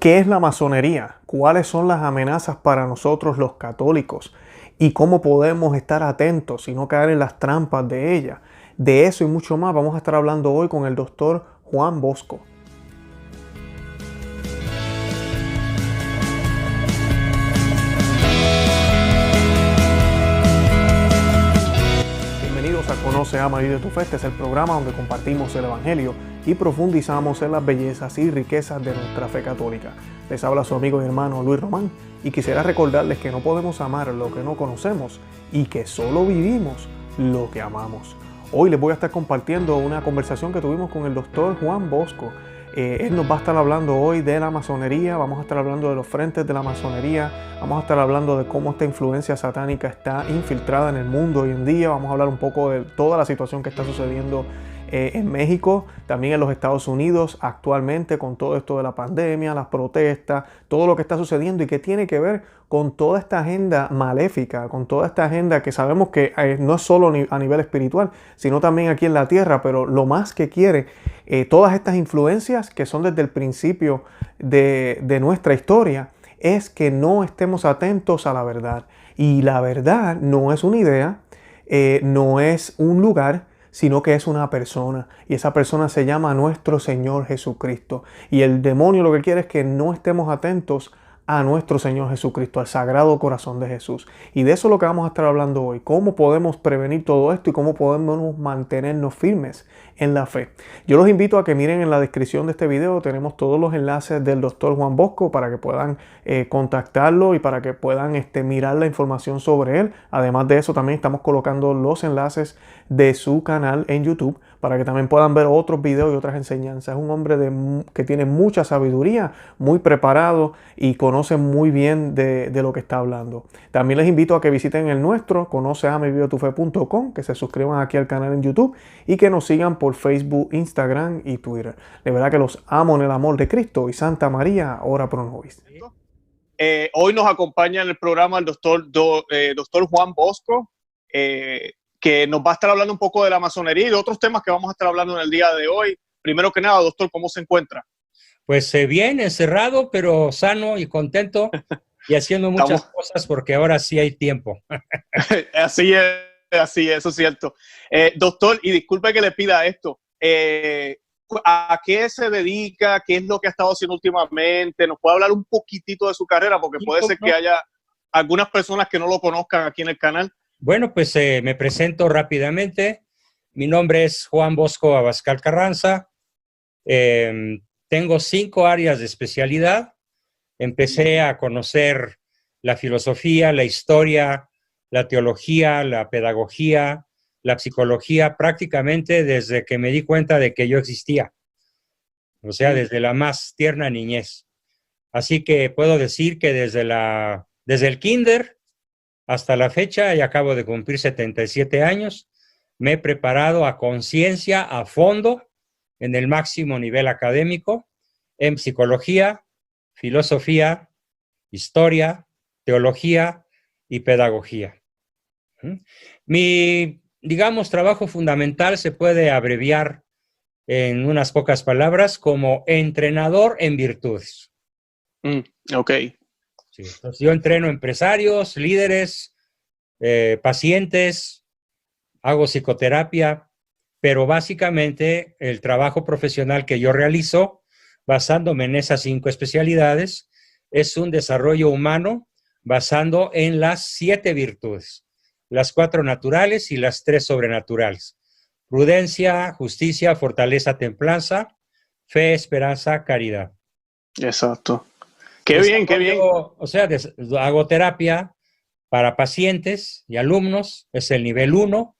¿Qué es la masonería? ¿Cuáles son las amenazas para nosotros los católicos? ¿Y cómo podemos estar atentos y no caer en las trampas de ella? De eso y mucho más vamos a estar hablando hoy con el doctor Juan Bosco. Bienvenidos a Conoce, Ama, Vive tu Fe. Este es el programa donde compartimos el Evangelio y profundizamos en las bellezas y riquezas de nuestra fe católica. Les habla su amigo y hermano Luis Román y quisiera recordarles que no podemos amar lo que no conocemos y que solo vivimos lo que amamos. Hoy les voy a estar compartiendo una conversación que tuvimos con el doctor Juan Bosco. Él nos va a estar hablando hoy de la masonería, vamos a estar hablando de los frentes de la masonería, vamos a estar hablando de cómo esta influencia satánica está infiltrada en el mundo hoy en día, vamos a hablar un poco de toda la situación que está sucediendo en México, también en los Estados Unidos actualmente con todo esto de la pandemia, las protestas, todo lo que está sucediendo y que tiene que ver con toda esta agenda maléfica, con toda esta agenda que sabemos que no es solo a nivel espiritual, sino también aquí en la tierra, pero lo más que quiere todas estas influencias que son desde el principio de nuestra historia es que no estemos atentos a la verdad. Y la verdad no es una idea, no es un lugar, sino que es una persona, y esa persona se llama nuestro Señor Jesucristo. Y el demonio lo que quiere es que no estemos atentos a nuestro Señor Jesucristo, al Sagrado Corazón de Jesús. Y de eso es lo que vamos a estar hablando hoy, cómo podemos prevenir todo esto y cómo podemos mantenernos firmes en la fe. Yo los invito a que miren en la descripción de este video, tenemos todos los enlaces del doctor Juan Bosco para que puedan contactarlo y para que puedan mirar la información sobre él. Además de eso, también estamos colocando los enlaces de su canal en YouTube para que también puedan ver otros videos y otras enseñanzas. Es un hombre que tiene mucha sabiduría, muy preparado y conoce muy bien de lo que está hablando. También les invito a que visiten el nuestro, conoceamevivetufe.com, que se suscriban aquí al canal en YouTube y que nos sigan por Facebook, Instagram y Twitter. De verdad que los amo en el amor de Cristo y Santa María, ora pro nobis. Hoy nos acompaña en el programa el doctor Juan Bosco, que nos va a estar hablando un poco de la masonería y de otros temas que vamos a estar hablando en el día de hoy. Primero que nada, doctor, ¿cómo se encuentra? Pues bien, encerrado, pero sano y contento y haciendo muchas cosas porque ahora sí hay tiempo. Así es, eso es cierto. Doctor, y disculpe que le pida esto, ¿a qué se dedica? ¿Qué es lo que ha estado haciendo últimamente? ¿Nos puede hablar un poquitito de su carrera? Porque puede ser que haya algunas personas que no lo conozcan aquí en el canal. Bueno, pues me presento rápidamente. Mi nombre es Juan Bosco Abascal Carranza. Tengo 5 áreas de especialidad. Empecé a conocer la filosofía, la historia, la teología, la pedagogía, la psicología, prácticamente desde que me di cuenta de que yo existía. O sea, desde la más tierna niñez. Así que puedo decir que desde el kinder hasta la fecha, y acabo de cumplir 77 años, me he preparado a conciencia, a fondo, en el máximo nivel académico, en psicología, filosofía, historia, teología y pedagogía. Mi, digamos, trabajo fundamental se puede abreviar en unas pocas palabras como entrenador en virtudes. Ok. Sí, entonces yo entreno empresarios, líderes, pacientes, hago psicoterapia, pero básicamente el trabajo profesional que yo realizo, basándome en esas 5 especialidades, es un desarrollo humano basando en las 7 virtudes, las 4 naturales y las 3 sobrenaturales: prudencia, justicia, fortaleza, templanza, fe, esperanza, caridad. Exacto. Qué bien, qué bien. O sea, hago terapia para pacientes y alumnos, es el nivel 1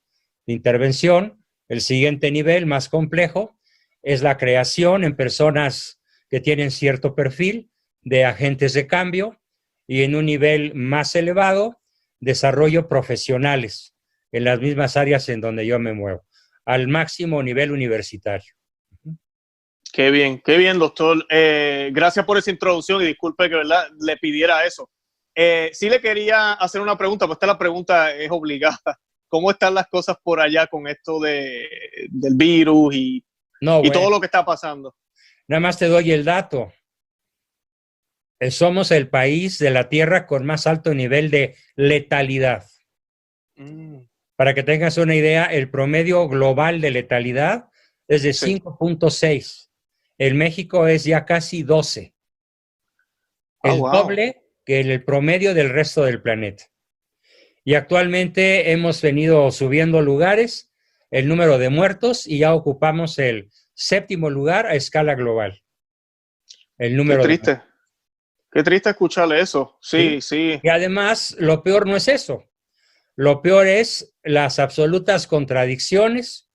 de intervención. El siguiente nivel, más complejo, es la creación en personas que tienen cierto perfil de agentes de cambio, y en un nivel más elevado, desarrollo profesionales en las mismas áreas en donde yo me muevo, al máximo nivel universitario. Qué bien, doctor. Gracias por esa introducción y disculpe que le pidiera eso. Sí le quería hacer una pregunta, pues esta pregunta es obligada. ¿Cómo están las cosas por allá con esto del virus y todo lo que está pasando? Nada más te doy el dato. somos el país de la Tierra con más alto nivel de letalidad. Para que tengas una idea, el promedio global de letalidad es de 5.6. En México es ya casi 12. El doble que el promedio del resto del planeta. Y actualmente hemos venido subiendo lugares, el número de muertos, y ya ocupamos el 7º lugar a escala global. El número Qué triste. Qué triste escucharle eso. Sí. Y además, lo peor no es eso. Lo peor es las absolutas contradicciones,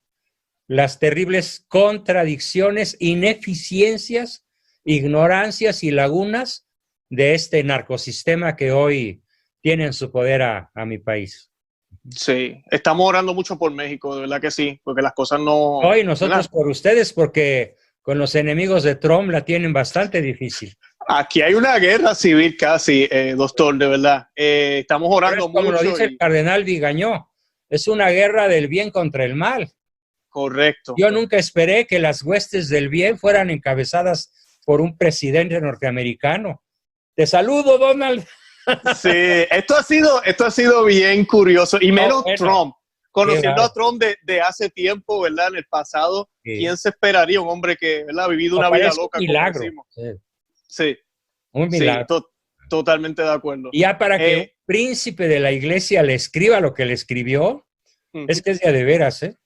las terribles contradicciones, ineficiencias, ignorancias y lagunas de este narcosistema que hoy tiene en su poder a mi país. Sí, estamos orando mucho por México, de verdad que sí, porque las cosas no... Hoy nosotros por ustedes, porque con los enemigos de Trump la tienen bastante difícil. Aquí hay una guerra civil casi, doctor, de verdad. Estamos orando mucho. Como lo dice el cardenal Vigañó, es una guerra del bien contra el mal. Correcto. Yo nunca esperé que las huestes del bien fueran encabezadas por un presidente norteamericano. Te saludo, Donald. Sí, esto ha sido bien curioso, y menos Trump. Conociendo a Trump de hace tiempo, ¿verdad? En el pasado, ¿quién se esperaría? Un hombre que, ¿verdad?, ha vivido una vida loca. Un milagro. Sí. Un milagro. Sí, totalmente de acuerdo. Y ya para que un príncipe de la iglesia le escriba lo que le escribió, es que es de veras, ¿eh?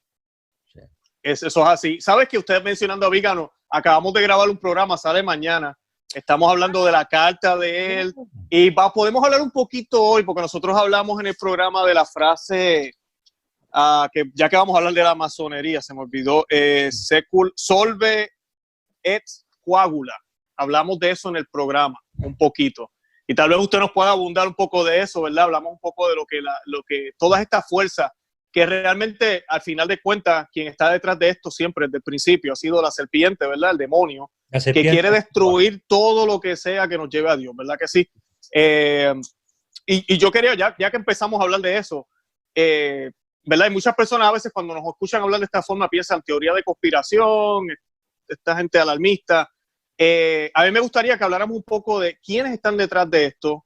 Eso es así. ¿Sabes que usted mencionando a Vígano, acabamos de grabar un programa, sale mañana? Estamos hablando de la carta de él y podemos hablar un poquito hoy, porque nosotros hablamos en el programa de la frase, que ya que vamos a hablar de la masonería, se me olvidó, secul solve et coagula. Hablamos de eso en el programa, un poquito. Y tal vez usted nos pueda abundar un poco de eso, ¿verdad? Hablamos un poco de lo que todas estas fuerzas, que realmente, al final de cuentas, quien está detrás de esto siempre, desde el principio, ha sido la serpiente, ¿verdad? El demonio, que quiere destruir todo lo que sea que nos lleve a Dios, ¿verdad que sí? Y yo quería, ya que empezamos a hablar de eso, ¿verdad? Y muchas personas a veces cuando nos escuchan hablar de esta forma piensan teoría de conspiración, esta gente alarmista. A mí me gustaría que habláramos un poco de quiénes están detrás de esto.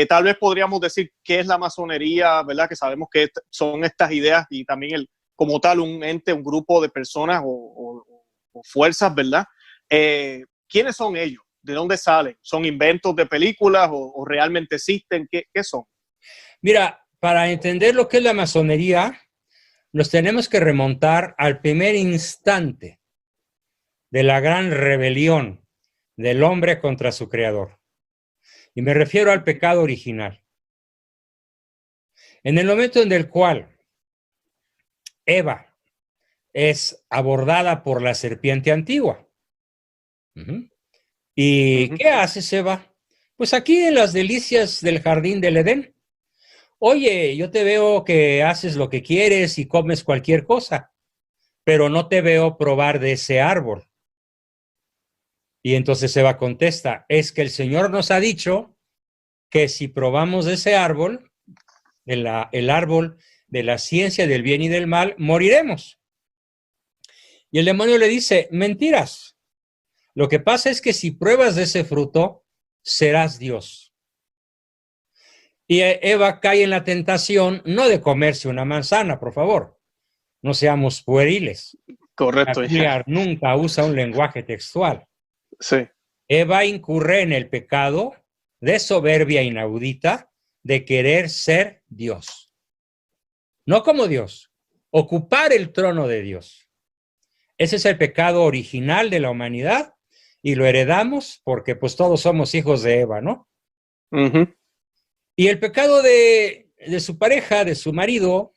Tal vez podríamos decir qué es la masonería, ¿verdad? Que sabemos que son estas ideas y también como tal un ente, un grupo de personas o fuerzas, ¿verdad? ¿Quiénes son ellos? ¿De dónde salen? ¿Son inventos de películas o realmente existen? ¿Qué son? Mira, para entender lo que es la masonería, nos tenemos que remontar al primer instante de la gran rebelión del hombre contra su creador. Y me refiero al pecado original. En el momento en el cual Eva es abordada por la serpiente antigua. ¿Y qué haces, Eva? Pues aquí en las delicias del jardín del Edén. Oye, yo te veo que haces lo que quieres y comes cualquier cosa, pero no te veo probar de ese árbol. Y entonces Eva contesta, es que el Señor nos ha dicho que si probamos de ese árbol, el árbol de la ciencia del bien y del mal, moriremos. Y el demonio le dice, mentiras. Lo que pasa es que si pruebas de ese fruto, serás Dios. Y Eva cae en la tentación, no de comerse una manzana, por favor. No seamos pueriles. Correcto. La Biblia nunca usa un lenguaje textual. Sí. Eva incurre en el pecado de soberbia inaudita de querer ser Dios. No como Dios, ocupar el trono de Dios. Ese es el pecado original de la humanidad y lo heredamos porque pues todos somos hijos de Eva, ¿no? Y el pecado de su pareja, de su marido,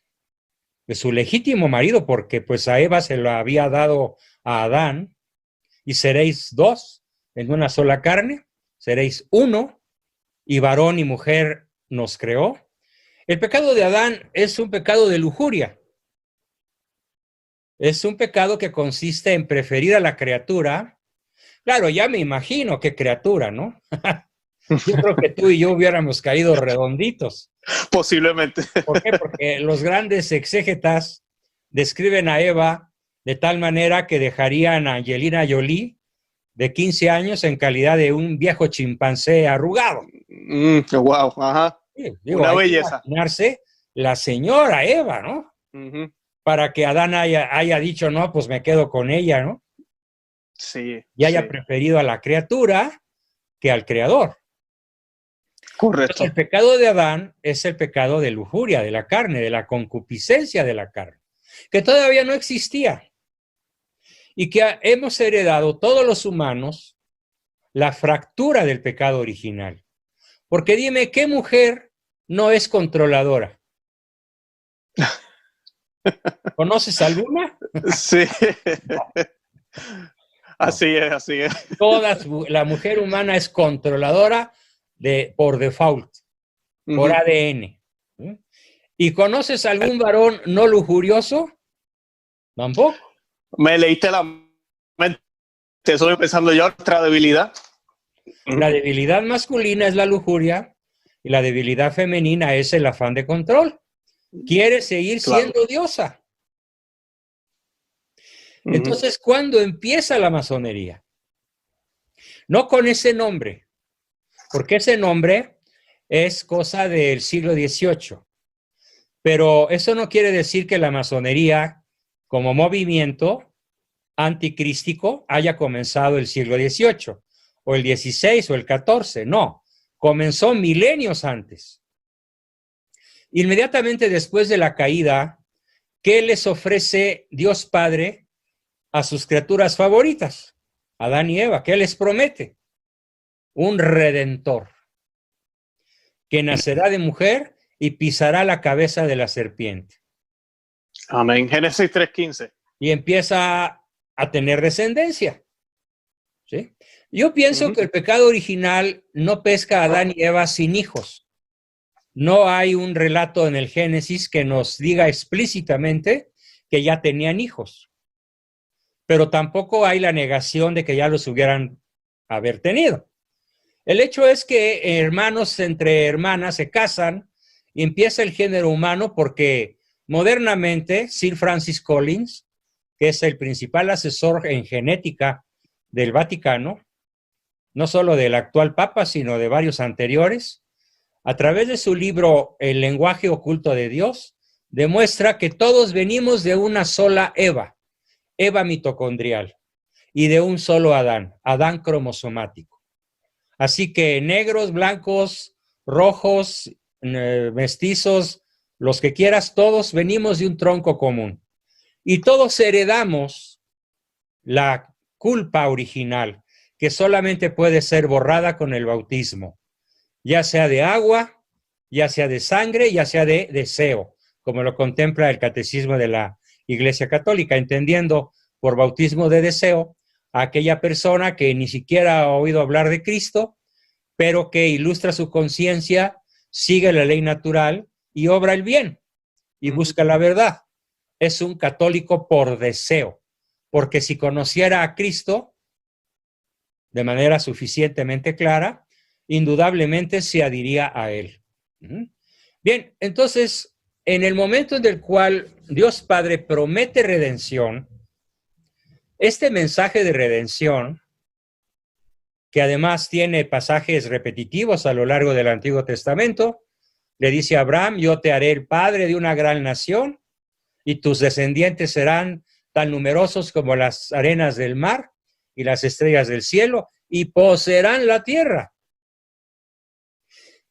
de su legítimo marido, porque pues a Eva se lo había dado a Adán, y seréis dos en una sola carne, seréis uno, y varón y mujer nos creó. El pecado de Adán es un pecado de lujuria. Es un pecado que consiste en preferir a la criatura. Claro, ya me imagino qué criatura, ¿no? Yo creo que tú y yo hubiéramos caído redonditos. Posiblemente. ¿Por qué? Porque los grandes exégetas describen a Eva de tal manera que dejarían a Angelina Jolie de 15 años en calidad de un viejo chimpancé arrugado. Wow, ajá. Sí, digo, Una hay que belleza. imaginarse la señora Eva, ¿no? Ujú. Para que Adán haya dicho, no, pues me quedo con ella, ¿no? Sí, Y haya sí, preferido a la criatura que al creador. Entonces, el correcto. pecado de Adán es el pecado de lujuria, de la carne, de la concupiscencia de la carne, que todavía no existía y que hemos heredado todos los humanos la fractura del pecado original. Porque dime, ¿qué mujer no es controladora? ¿Conoces alguna? Sí, No, no. así es, así es. La mujer humana es controladora por default, por Ujú. ADN. ¿Sí? ¿Y conoces algún varón no lujurioso? Tampoco. Me leíste la mente, estoy pensando yo, otra debilidad. La debilidad masculina es la lujuria y la debilidad femenina es el afán de control. Quiere seguir Claro. siendo diosa. Ujú. Entonces, ¿cuándo empieza la masonería? No con ese nombre, porque ese nombre es cosa del siglo XVIII. Pero eso no quiere decir que la masonería, como movimiento anticrístico, haya comenzado el siglo XVIII, o el XVI, o el XIV. No, comenzó milenios antes. Inmediatamente después de la caída, ¿qué les ofrece Dios Padre a sus criaturas favoritas? Adán y Eva. ¿Qué les promete? Un redentor que nacerá de mujer y pisará la cabeza de la serpiente. Amén. Génesis 3:15. Y empieza a tener descendencia. ¿Sí? Yo pienso Ujú. que el pecado original no pesca a Adán y Eva sin hijos. No hay un relato en el Génesis que nos diga explícitamente que ya tenían hijos, pero tampoco hay la negación de que ya los hubieran haber tenido. El hecho es que hermanos entre hermanas se casan y empieza el género humano porque modernamente Sir Francis Collins, que es el principal asesor en genética del Vaticano, no solo del actual Papa, sino de varios anteriores, a través de su libro El lenguaje oculto de Dios, demuestra que todos venimos de una sola Eva, Eva mitocondrial, y de un solo Adán, Adán cromosomático. Así que negros, blancos, rojos, mestizos, los que quieras, todos venimos de un tronco común. Y todos heredamos la culpa original, que solamente puede ser borrada con el bautismo, ya sea de agua, ya sea de sangre, ya sea de deseo, como lo contempla el Catecismo de la Iglesia Católica, entendiendo por bautismo de deseo a aquella persona que ni siquiera ha oído hablar de Cristo, pero que ilustra su conciencia, sigue la ley natural y obra el bien y busca la verdad. Es un católico por deseo, porque si conociera a Cristo de manera suficientemente clara, indudablemente se adhiría a él. Bien, entonces, en el momento en el cual Dios Padre promete redención, este mensaje de redención, que además tiene pasajes repetitivos a lo largo del Antiguo Testamento, le dice a Abraham, yo te haré el padre de una gran nación y tus descendientes serán tan numerosos como las arenas del mar y las estrellas del cielo y poseerán la tierra.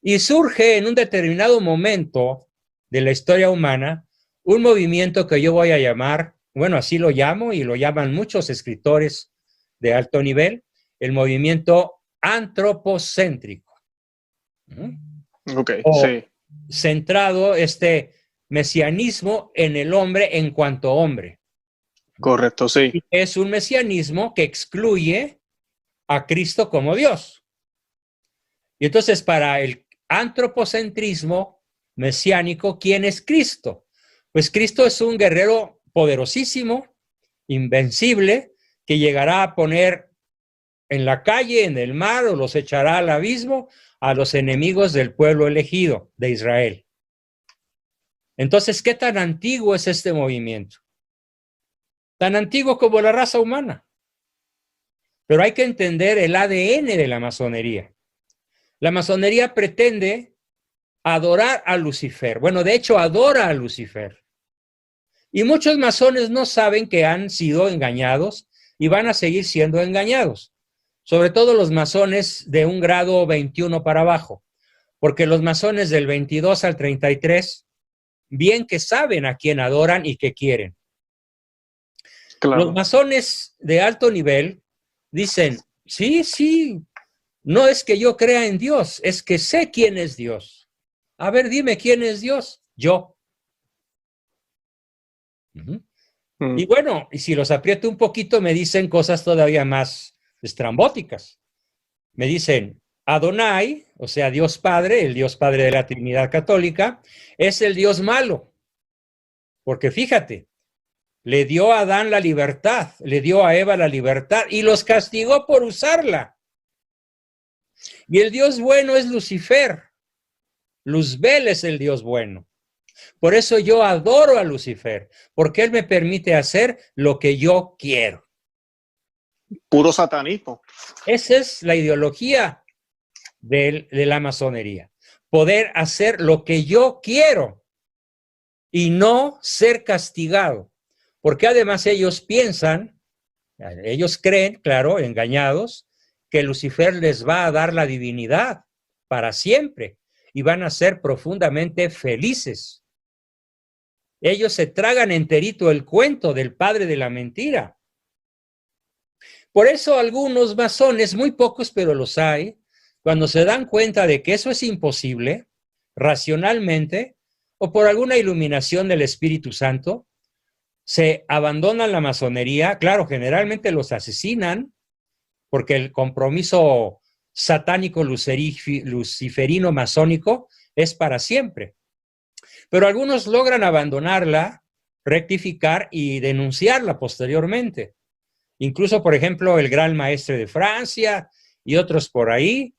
Y surge en un determinado momento de la historia humana un movimiento que yo voy a llamar, bueno, así lo llamo y lo llaman muchos escritores de alto nivel, el movimiento antropocéntrico. Ok, O sí, centrado este mesianismo en el hombre en cuanto hombre. correcto, sí. Es un mesianismo que excluye a Cristo como Dios. Y entonces para el antropocentrismo mesiánico, ¿quién es Cristo? Pues Cristo es un guerrero poderosísimo, invencible, que llegará a poner en la calle, en el mar, o los echará al abismo a los enemigos del pueblo elegido de Israel. Entonces, ¿qué tan antiguo es este movimiento? Tan antiguo como la raza humana. Pero hay que entender el ADN de la masonería. La masonería pretende adorar a Lucifer. Bueno, de hecho, adora a Lucifer. Y muchos masones no saben que han sido engañados y van a seguir siendo engañados. Sobre todo los masones de un grado 21 para abajo. Porque los masones del 22 al 33, bien que saben a quién adoran y qué quieren. Claro. Los masones de alto nivel dicen, sí, no es que yo crea en Dios, es que sé quién es Dios. A ver, dime quién es Dios. Yo. Y bueno, y si los aprieto un poquito, me dicen cosas todavía más estrambóticas. Me dicen, Adonai, o sea, Dios Padre, el Dios Padre de la Trinidad Católica, es el Dios malo. Porque fíjate, le dio a Adán la libertad, le dio a Eva la libertad y los castigó por usarla. Y el Dios bueno es Lucifer. Luzbel es el Dios bueno. Por eso yo adoro a Lucifer, porque él me permite hacer lo que yo quiero. Puro satanismo. Esa es la ideología de la masonería. Poder hacer lo que yo quiero y no ser castigado. Porque además ellos piensan, ellos creen, claro, engañados, que Lucifer les va a dar la divinidad para siempre y van a ser profundamente felices. Ellos se tragan enterito el cuento del padre de la mentira. Por eso algunos masones, muy pocos, pero los hay, cuando se dan cuenta de que eso es imposible, racionalmente, o por alguna iluminación del Espíritu Santo, se abandonan la masonería. Claro, generalmente los asesinan, porque el compromiso satánico luciferino masónico es para siempre. Pero algunos logran abandonarla, rectificar y denunciarla posteriormente. Incluso, por ejemplo, el Gran Maestre de Francia y otros por ahí,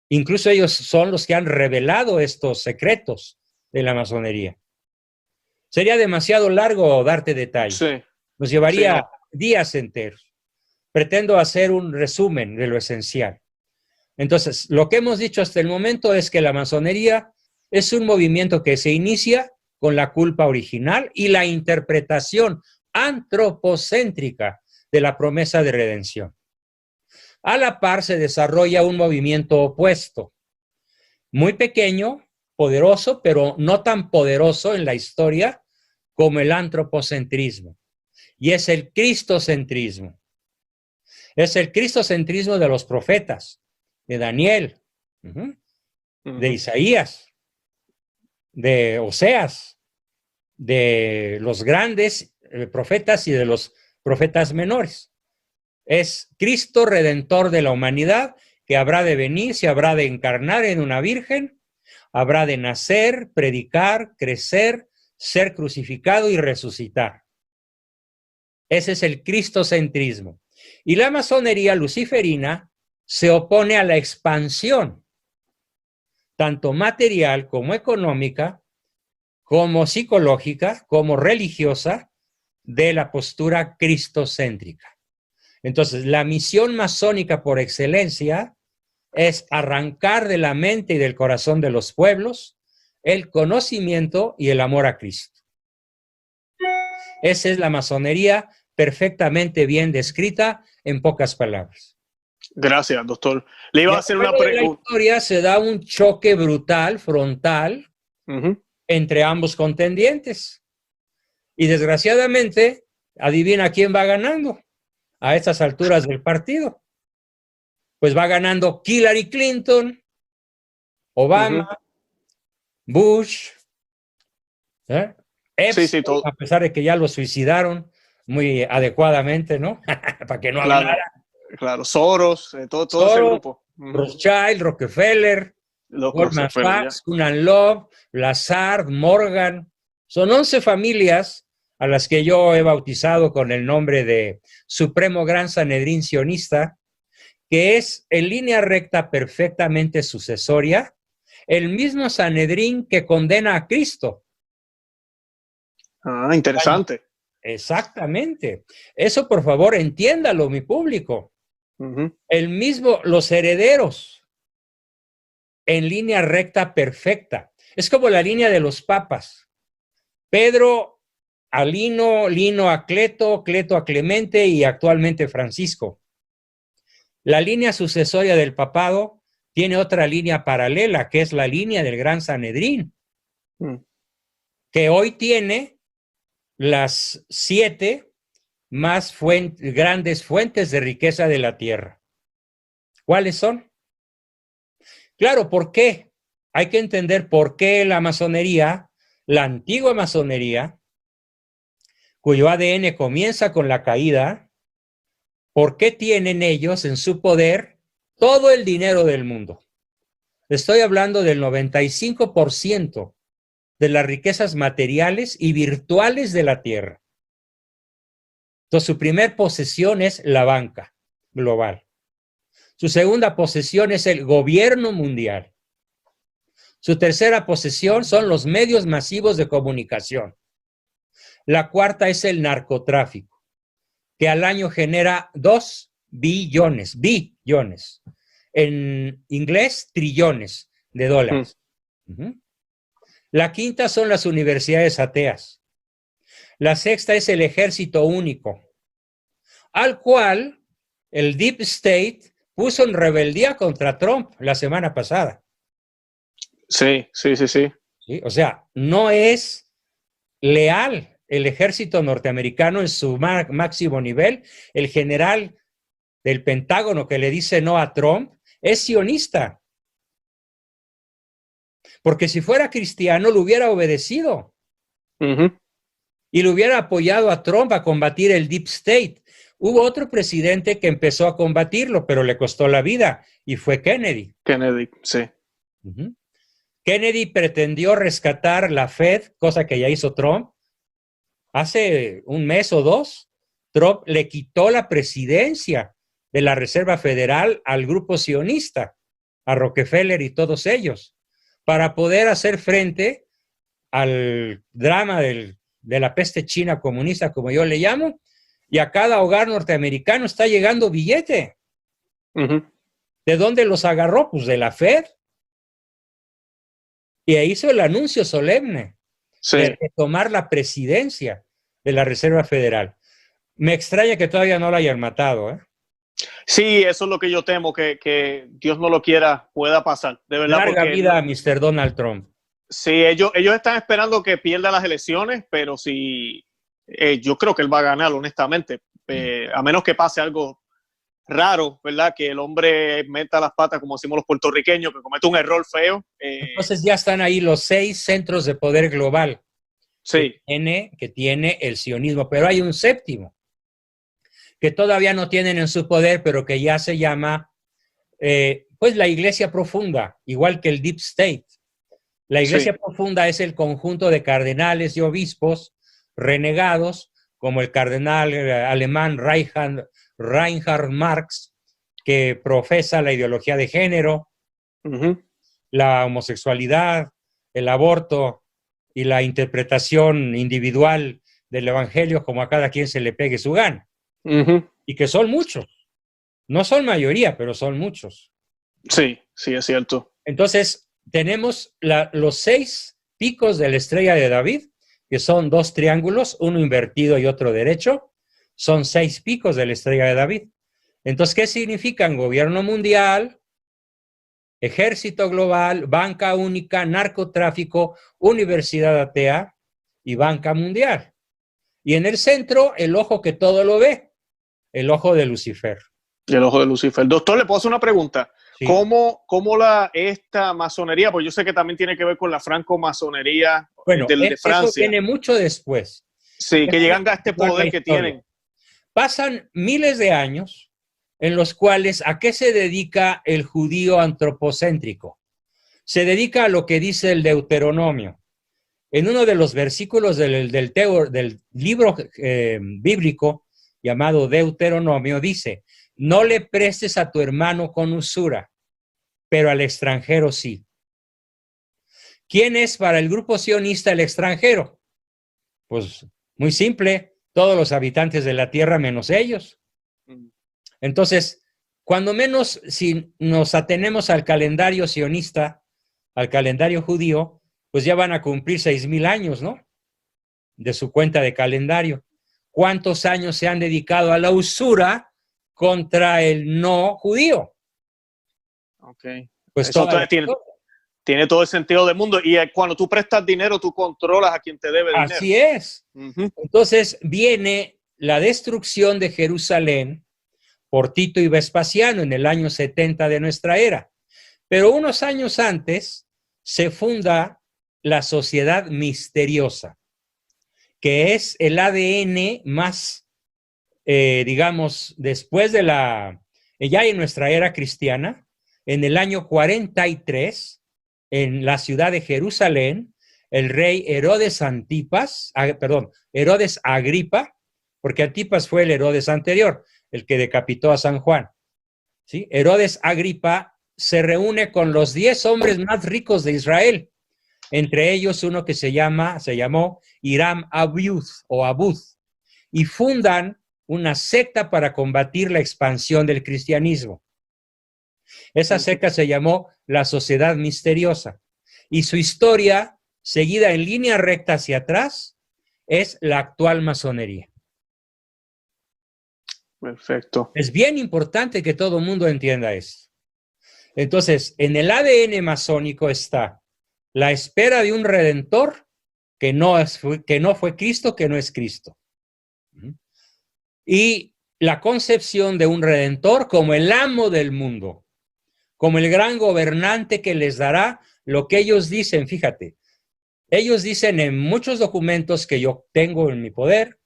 incluso ellos son los que han revelado estos secretos de la masonería. Sería demasiado largo darte detalles. Sí. Nos llevaría días enteros. Pretendo hacer un resumen de lo esencial. Entonces, lo que hemos dicho hasta el momento es que la masonería es un movimiento que se inicia con la culpa original y la interpretación antropocéntrica de la promesa de redención. A la par se desarrolla un movimiento opuesto, muy pequeño, poderoso, pero no tan poderoso en la historia como el antropocentrismo, y es el cristocentrismo. Es el cristocentrismo de los profetas, de Daniel, de Isaías, de Oseas, de los grandes profetas y de los profetas menores. Es Cristo redentor de la humanidad que habrá de venir, se habrá de encarnar en una virgen, habrá de nacer, predicar, crecer, ser crucificado y resucitar. Ese es el cristocentrismo. Y la masonería luciferina se opone a la expansión, tanto material como económica, como psicológica, como religiosa, de la postura cristocéntrica. Entonces, la misión masónica por excelencia es arrancar de la mente y del corazón de los pueblos el conocimiento y el amor a Cristo. Esa es la masonería perfectamente bien descrita en pocas palabras. Gracias, doctor. Le iba a hacer una pregunta. En la historia se da un choque brutal, frontal, entre ambos contendientes. Y desgraciadamente, adivina quién va ganando a estas alturas del partido. Pues va ganando Hillary Clinton, Obama, Bush, Epstein, todo. a pesar de que ya lo suicidaron muy adecuadamente, ¿no? Para que no hablara. Claro, Soros, todo ese grupo. Rothschild, Rockefeller, Goldman Sachs, Cunan Love, Lazard, Morgan. Son 11 familias a las que yo he bautizado con el nombre de Supremo Gran Sanedrín Sionista, que es en línea recta perfectamente sucesoria, el mismo Sanedrín que condena a Cristo. Ah, interesante. Exactamente. Eso, por favor, entiéndalo, mi público. Los herederos en línea recta perfecta. Es como la línea de los papas. Pedro a Lino, Lino a Cleto, Cleto a Clemente y actualmente Francisco. La línea sucesoria del papado tiene otra línea paralela, que es la línea del Gran Sanedrín, que hoy tiene las 7 más grandes fuentes de riqueza de la tierra. ¿Cuáles son? Claro, ¿por qué? Hay que entender por qué la masonería, la antigua masonería, cuyo ADN comienza con la caída, ¿por qué tienen ellos en su poder todo el dinero del mundo? Estoy hablando del 95% de las riquezas materiales y virtuales de la tierra. Entonces, su primer posesión es la banca global. Su segunda posesión es el gobierno mundial. Su tercera posesión son los medios masivos de comunicación. La cuarta es el narcotráfico, que al año genera 2 billones. En inglés, trillones de dólares. La quinta son las universidades ateas. La sexta es el ejército único, al cual el Deep State puso en rebeldía contra Trump la semana pasada. Sí. ¿Sí? O sea, no es leal el ejército norteamericano en su máximo nivel. El general del Pentágono que le dice no a Trump es sionista. Porque si fuera cristiano, lo hubiera obedecido. Y lo hubiera apoyado a Trump a combatir el Deep State. Hubo otro presidente que empezó a combatirlo, pero le costó la vida, y fue Kennedy. Sí. Kennedy pretendió rescatar la Fed, cosa que ya hizo Trump. Hace un mes o 2, Trump le quitó la presidencia de la Reserva Federal al grupo sionista, a Rockefeller y todos ellos, para poder hacer frente al drama de la peste china comunista, como yo le llamo, y a cada hogar norteamericano está llegando billete. ¿De dónde los agarró? Pues de la Fed. Y hizo el anuncio solemne de tomar la presidencia de la Reserva Federal. Me extraña que todavía no la hayan matado, ¿eh? Sí, eso es lo que yo temo, que Dios no lo quiera, pueda pasar. De verdad. Larga vida a Mr. Donald Trump. Sí, ellos están esperando que pierda las elecciones, pero sí, yo creo que él va a ganar, honestamente. A menos que pase algo raro, ¿verdad? Que el hombre meta las patas, como decimos los puertorriqueños, que cometa un error feo. Entonces ya están ahí los 6 centros de poder global que tiene el sionismo, pero hay un séptimo que todavía no tienen en su poder, pero que ya se llama pues la Iglesia Profunda, igual que el Deep State. La Iglesia Profunda es el conjunto de cardenales y obispos renegados, como el cardenal alemán Reinhard Marx, que profesa la ideología de género, la homosexualidad, el aborto y la interpretación individual del evangelio como a cada quien se le pegue su gana. Y que son muchos. No son mayoría, pero son muchos. Sí, es cierto. Entonces, tenemos los 6 picos de la estrella de David, que son 2 triángulos, uno invertido y otro derecho. Son 6 picos de la estrella de David. Entonces, ¿qué significan? Gobierno mundial, ejército global, banca única, narcotráfico, universidad atea y banca mundial. Y en el centro, el ojo que todo lo ve, el ojo de Lucifer. El ojo de Lucifer. Doctor, ¿le puedo hacer una pregunta? Sí. ¿Cómo esta masonería, pues yo sé que también tiene que ver con la franco-masonería de Francia? Eso viene mucho después. Sí, que llegan a este poder que tienen. Pasan miles de años en los cuales, ¿a qué se dedica el judío antropocéntrico? Se dedica a lo que dice el Deuteronomio. En uno de los versículos del libro bíblico llamado Deuteronomio dice: no le prestes a tu hermano con usura, pero al extranjero sí. ¿Quién es para el grupo sionista el extranjero? Pues muy simple, todos los habitantes de la tierra menos ellos. Entonces, cuando menos si nos atenemos al calendario sionista, al calendario judío, pues ya van a cumplir 6,000 años, ¿no? De su cuenta de calendario. ¿Cuántos años se han dedicado a la usura contra el no judío? Ok. Pues Eso tiene todo el sentido del mundo. Y cuando tú prestas dinero, tú controlas a quien te debe dinero. Así es. Entonces viene la destrucción de Jerusalén por Tito y Vespasiano en el año 70 de nuestra era. Pero unos años antes se funda la Sociedad Misteriosa, que es el ADN más, digamos, después de ya en nuestra era cristiana, en el año 43, en la ciudad de Jerusalén, el rey Herodes Agripa, porque Antipas fue el Herodes anterior, el que decapitó a San Juan, ¿sí? Herodes Agripa se reúne con los 10 hombres más ricos de Israel, entre ellos uno que se llamó Hiram Abud, y fundan una secta para combatir la expansión del cristianismo. Esa secta se llamó la Sociedad Misteriosa, y su historia, seguida en línea recta hacia atrás, es la actual masonería. Perfecto. Es bien importante que todo el mundo entienda esto. Entonces, en el ADN masónico está la espera de un redentor que no fue Cristo, que no es Cristo. Y la concepción de un redentor como el amo del mundo, como el gran gobernante que les dará lo que ellos dicen. Fíjate, ellos dicen en muchos documentos que yo tengo en mi poder,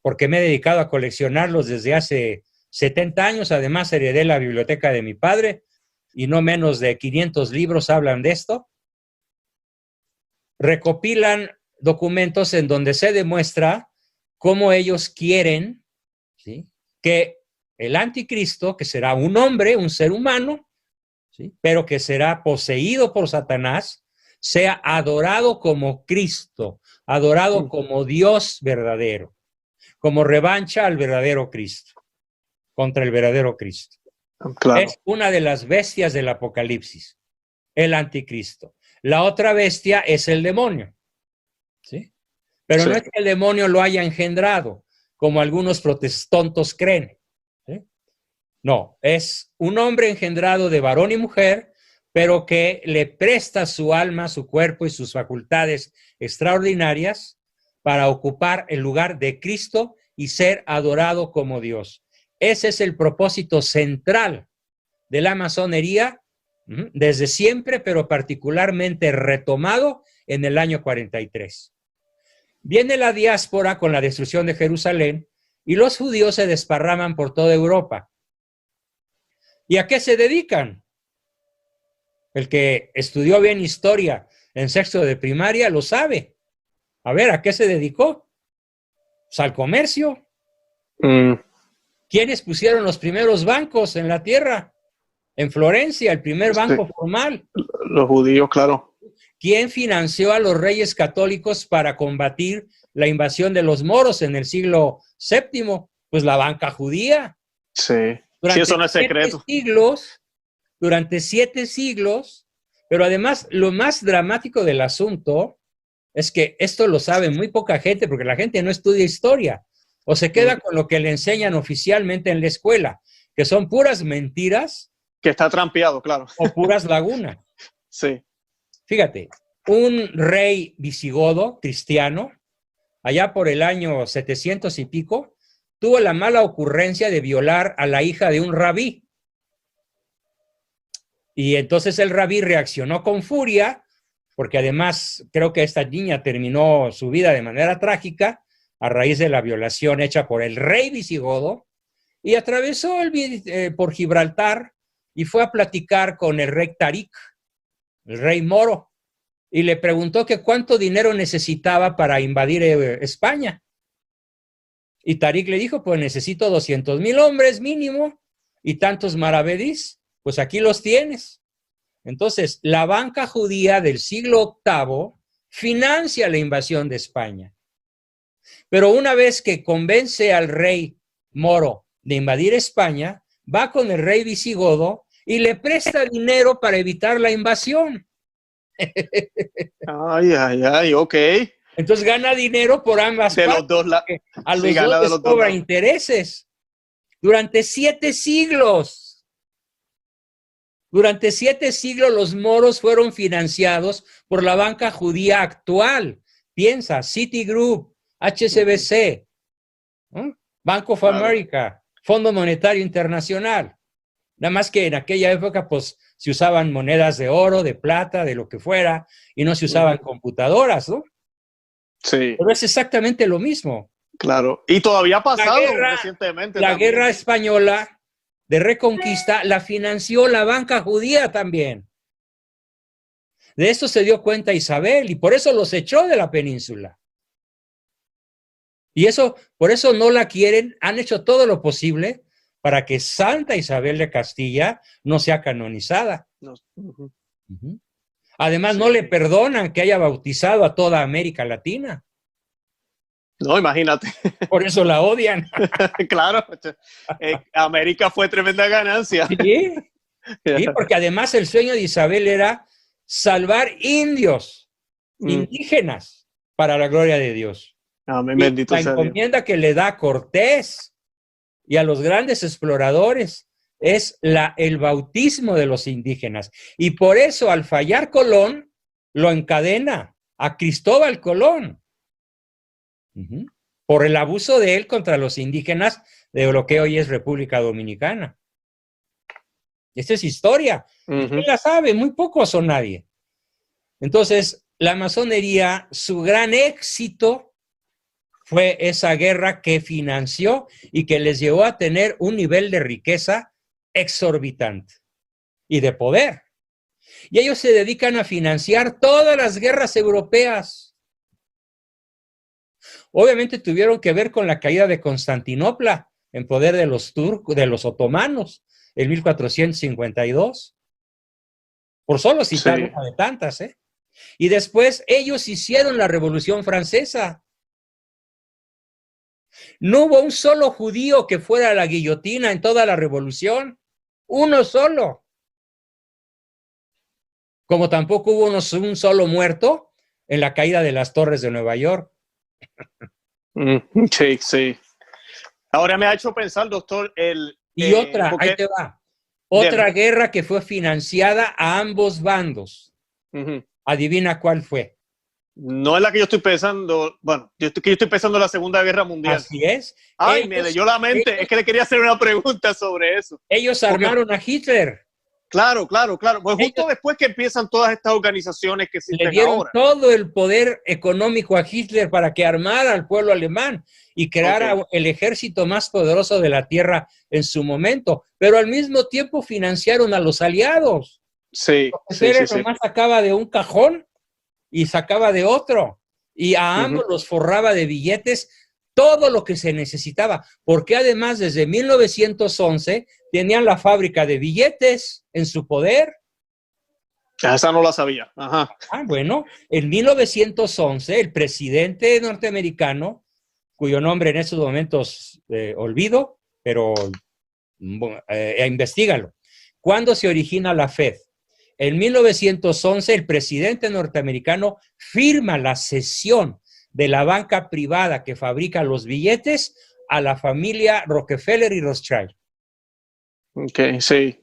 porque me he dedicado a coleccionarlos desde hace 70 años, además heredé la biblioteca de mi padre, y no menos de 500 libros hablan de esto. Recopilan documentos en donde se demuestra cómo ellos quieren, ¿sí?, que el anticristo, que será un hombre, un ser humano, ¿sí?, pero que será poseído por Satanás, sea adorado como Cristo, adorado como Dios verdadero, como revancha al verdadero Cristo, contra el verdadero Cristo. Claro. Es una de las bestias del Apocalipsis, el anticristo. La otra bestia es el demonio, ¿sí? Pero no es que el demonio lo haya engendrado, como algunos protestantes creen, ¿sí? No, es un hombre engendrado de varón y mujer, pero que le presta su alma, su cuerpo y sus facultades extraordinarias para ocupar el lugar de Cristo y ser adorado como Dios. Ese es el propósito central de la masonería desde siempre, pero particularmente retomado en el año 43. Viene la diáspora con la destrucción de Jerusalén y los judíos se desparraman por toda Europa. ¿Y a qué se dedican? El que estudió bien historia en sexto de primaria lo sabe. A ver, ¿a qué se dedicó? Pues al comercio. ¿Quiénes pusieron los primeros bancos en la tierra? En Florencia, el primer banco formal. Los judíos, claro. ¿Quién financió a los reyes católicos para combatir la invasión de los moros en el siglo VII? Pues la banca judía. Sí, eso no es secreto. Durante 7 siglos, pero además lo más dramático del asunto es que esto lo sabe muy poca gente, porque la gente no estudia historia, o se queda con lo que le enseñan oficialmente en la escuela, que son puras mentiras. Que está trampeado, claro. O puras lagunas. Sí. Fíjate, un rey visigodo cristiano, allá por el año 700 y pico, tuvo la mala ocurrencia de violar a la hija de un rabí. Y entonces el rabí reaccionó con furia, porque además creo que esta niña terminó su vida de manera trágica a raíz de la violación hecha por el rey visigodo, y atravesó por Gibraltar y fue a platicar con el rey Tarik, el rey moro, y le preguntó que cuánto dinero necesitaba para invadir España. Y Tarik le dijo, pues necesito 200,000 hombres mínimo y tantos maravedís. Pues aquí los tienes. Entonces, la banca judía del siglo VIII financia la invasión de España. Pero una vez que convence al rey moro de invadir España, va con el rey visigodo y le presta dinero para evitar la invasión. Ay, ay, ay, ok. Entonces gana dinero por ambas De partes. los dos lados. A los Sí, gana dos de les los dos cobra lados. intereses. Durante 7 siglos. Durante 7 siglos los moros fueron financiados por la banca judía actual. Piensa, Citigroup, HSBC, ¿no? Bank of Claro. America, Fondo Monetario Internacional. Nada más que en aquella época, pues, se usaban monedas de oro, de plata, de lo que fuera, y no se usaban computadoras, ¿no? Sí, Pero es exactamente lo mismo. claro. Y todavía ha pasado guerra- recientemente La también. guerra española de Reconquista la financió la banca judía también. De esto se dio cuenta Isabel y por eso los echó de la península. Y eso, por eso no la quieren, han hecho todo lo posible para que Santa Isabel de Castilla no sea canonizada. No, Ujú. Además, Sí. no le perdonan que haya bautizado a toda América Latina. no, imagínate. Por eso la odian. Claro. América fue tremenda ganancia. ¿Sí? Sí, porque además el sueño de Isabel era salvar indios, indígenas, para la gloria de Dios. Amén, Y bendito la sea Dios. encomienda que le da a Cortés y a los grandes exploradores es el bautismo de los indígenas. Y por eso, al fallar Colón, lo encadena a Cristóbal Colón. Uh-huh. Por el abuso de él contra los indígenas de lo que hoy es República Dominicana. Esta es historia. ¿Quién la sabe? Muy pocos o nadie. Entonces, la masonería, su gran éxito fue esa guerra que financió y que les llevó a tener un nivel de riqueza exorbitante y de poder. Y ellos se dedican a financiar todas las guerras europeas. Obviamente tuvieron que ver con la caída de Constantinopla en poder de los turcos, de los otomanos, en 1452. Por solo citar una de tantas, ¿eh? Y después ellos hicieron la Revolución Francesa. No hubo un solo judío que fuera a la guillotina en toda la revolución. Uno solo. Como tampoco hubo un solo muerto en la caída de las torres de Nueva York. Sí, sí. Ahora me ha hecho pensar, doctor, y otra, ahí te va. Otra guerra que fue financiada a ambos bandos. Adivina cuál fue. No es la que yo estoy pensando. Bueno, yo estoy pensando en la Segunda Guerra Mundial. Así es. Ay, me leyó la mente. Es que le quería hacer una pregunta sobre eso. Ellos armaron a Hitler. Claro. Pues justo después que empiezan todas estas organizaciones que existen le dieron ahora. todo el poder económico a Hitler para que armara al pueblo alemán y creara el ejército más poderoso de la tierra en su momento. Pero al mismo tiempo financiaron a los aliados. Sí. Nomás sacaba de un cajón y sacaba de otro. Y a ambos los forraba de billetes todo lo que se necesitaba. Porque además desde 1911 tenían la fábrica de billetes en su poder. Esa no la sabía. Ajá. Bueno, en 1911 el presidente norteamericano, cuyo nombre en estos momentos olvido, pero investígalo. ¿Cuándo se origina la Fed? En 1911 el presidente norteamericano firma la cesión de la banca privada que fabrica los billetes a la familia Rockefeller y Rothschild. Ok, sí.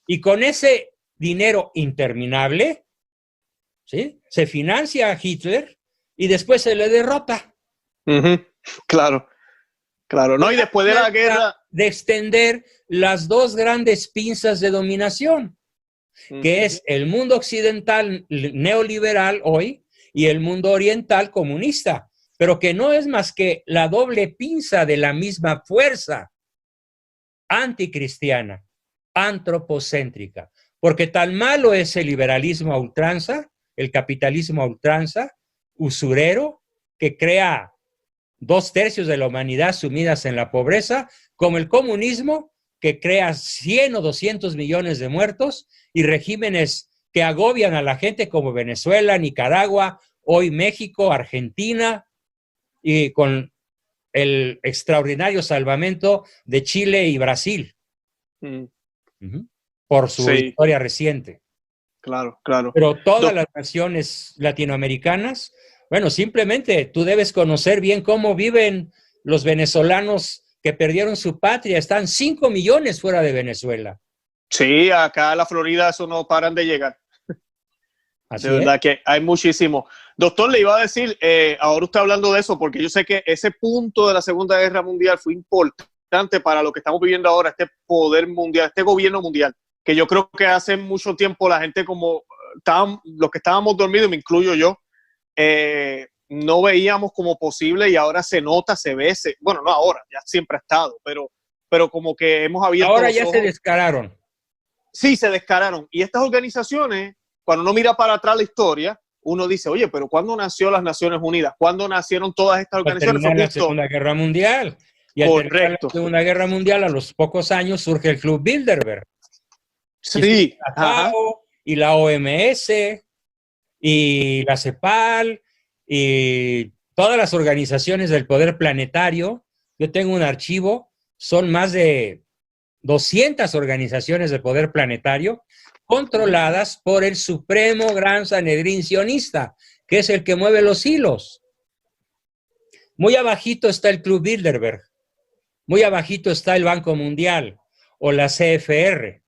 Y con ese dinero interminable, ¿sí?, se financia a Hitler y después se le derrota. Claro. No, y después de la guerra... De extender las dos grandes pinzas de dominación, que es el mundo occidental neoliberal hoy y el mundo oriental comunista, pero que no es más que la doble pinza de la misma fuerza anticristiana, antropocéntrica, porque tan malo es el liberalismo a ultranza, el capitalismo a ultranza, usurero, que crea 2/3 de la humanidad sumidas en la pobreza, como el comunismo, que crea 100 o 200 millones de muertos y regímenes que agobian a la gente como Venezuela, Nicaragua, hoy México, Argentina, y con el extraordinario salvamento de Chile y Brasil. Mm. Ujú. Por su Sí. historia reciente. Claro, claro. Pero todas las naciones latinoamericanas, bueno, simplemente tú debes conocer bien cómo viven los venezolanos que perdieron su patria. Están 5 millones fuera de Venezuela. Sí, acá en la Florida eso no paran de llegar. Así De verdad que hay muchísimo. Doctor, le iba a decir, ahora usted hablando de eso, porque yo sé que ese punto de la Segunda Guerra Mundial fue importante para lo que estamos viviendo ahora, este poder mundial, este gobierno mundial, que yo creo que hace mucho tiempo la gente como, los que estábamos dormidos, me incluyo yo, no veíamos como posible y ahora se nota, se ve, bueno, no ahora, ya siempre ha estado, pero como que hemos abierto ahora los ya ojos. se descararon. Sí, se descararon. Y estas organizaciones, cuando uno mira para atrás la historia, uno dice, oye, pero ¿cuándo nació las Naciones Unidas? ¿Cuándo nacieron todas estas Al organizaciones? terminar la Segunda Guerra Mundial. Y al terminar la Correcto. Segunda Guerra Mundial, a los pocos años, surge el Club Bilderberg. Sí. La FAO, y la OMS, y la CEPAL, y todas las organizaciones del poder planetario. Yo tengo un archivo, son más de 200 organizaciones de poder planetario controladas por el supremo gran Sanedrín sionista, que es el que mueve los hilos. Muy abajito está el Club Bilderberg, muy abajito está el Banco Mundial o la CFR,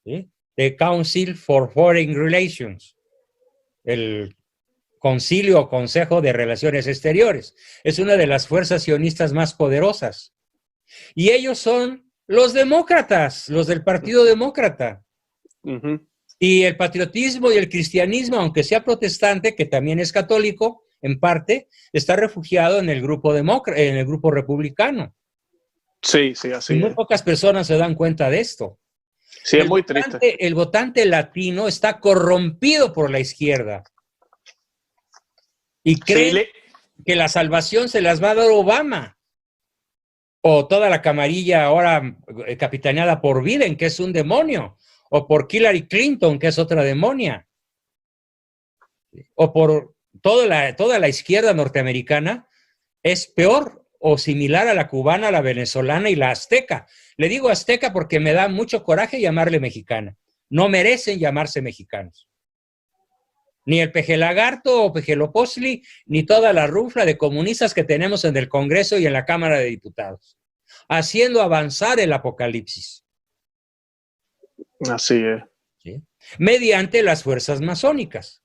¿sí? The Council for Foreign Relations, el Concilio o Consejo de Relaciones Exteriores. Es una de las fuerzas sionistas más poderosas. Y ellos son los demócratas, los del Partido Demócrata. Y el patriotismo y el cristianismo, aunque sea protestante, que también es católico, en parte, está refugiado en el grupo en el grupo republicano. Sí, sí, así y muy pocas personas se dan cuenta de esto. Sí, es muy triste. El votante latino está corrompido por la izquierda. Y creen que la salvación se las va a dar Obama. O toda la camarilla ahora capitaneada por Biden, que es un demonio. O por Hillary Clinton, que es otra demonia. O por toda la izquierda norteamericana, es peor o similar a la cubana, la venezolana y la azteca. Le digo azteca porque me da mucho coraje llamarle mexicana. No merecen llamarse mexicanos. Ni el Pejelagarto o Pejeloposli, ni toda la rufla de comunistas que tenemos en el Congreso y en la Cámara de Diputados, haciendo avanzar el apocalipsis. Así es. ¿Sí? Mediante las fuerzas masónicas.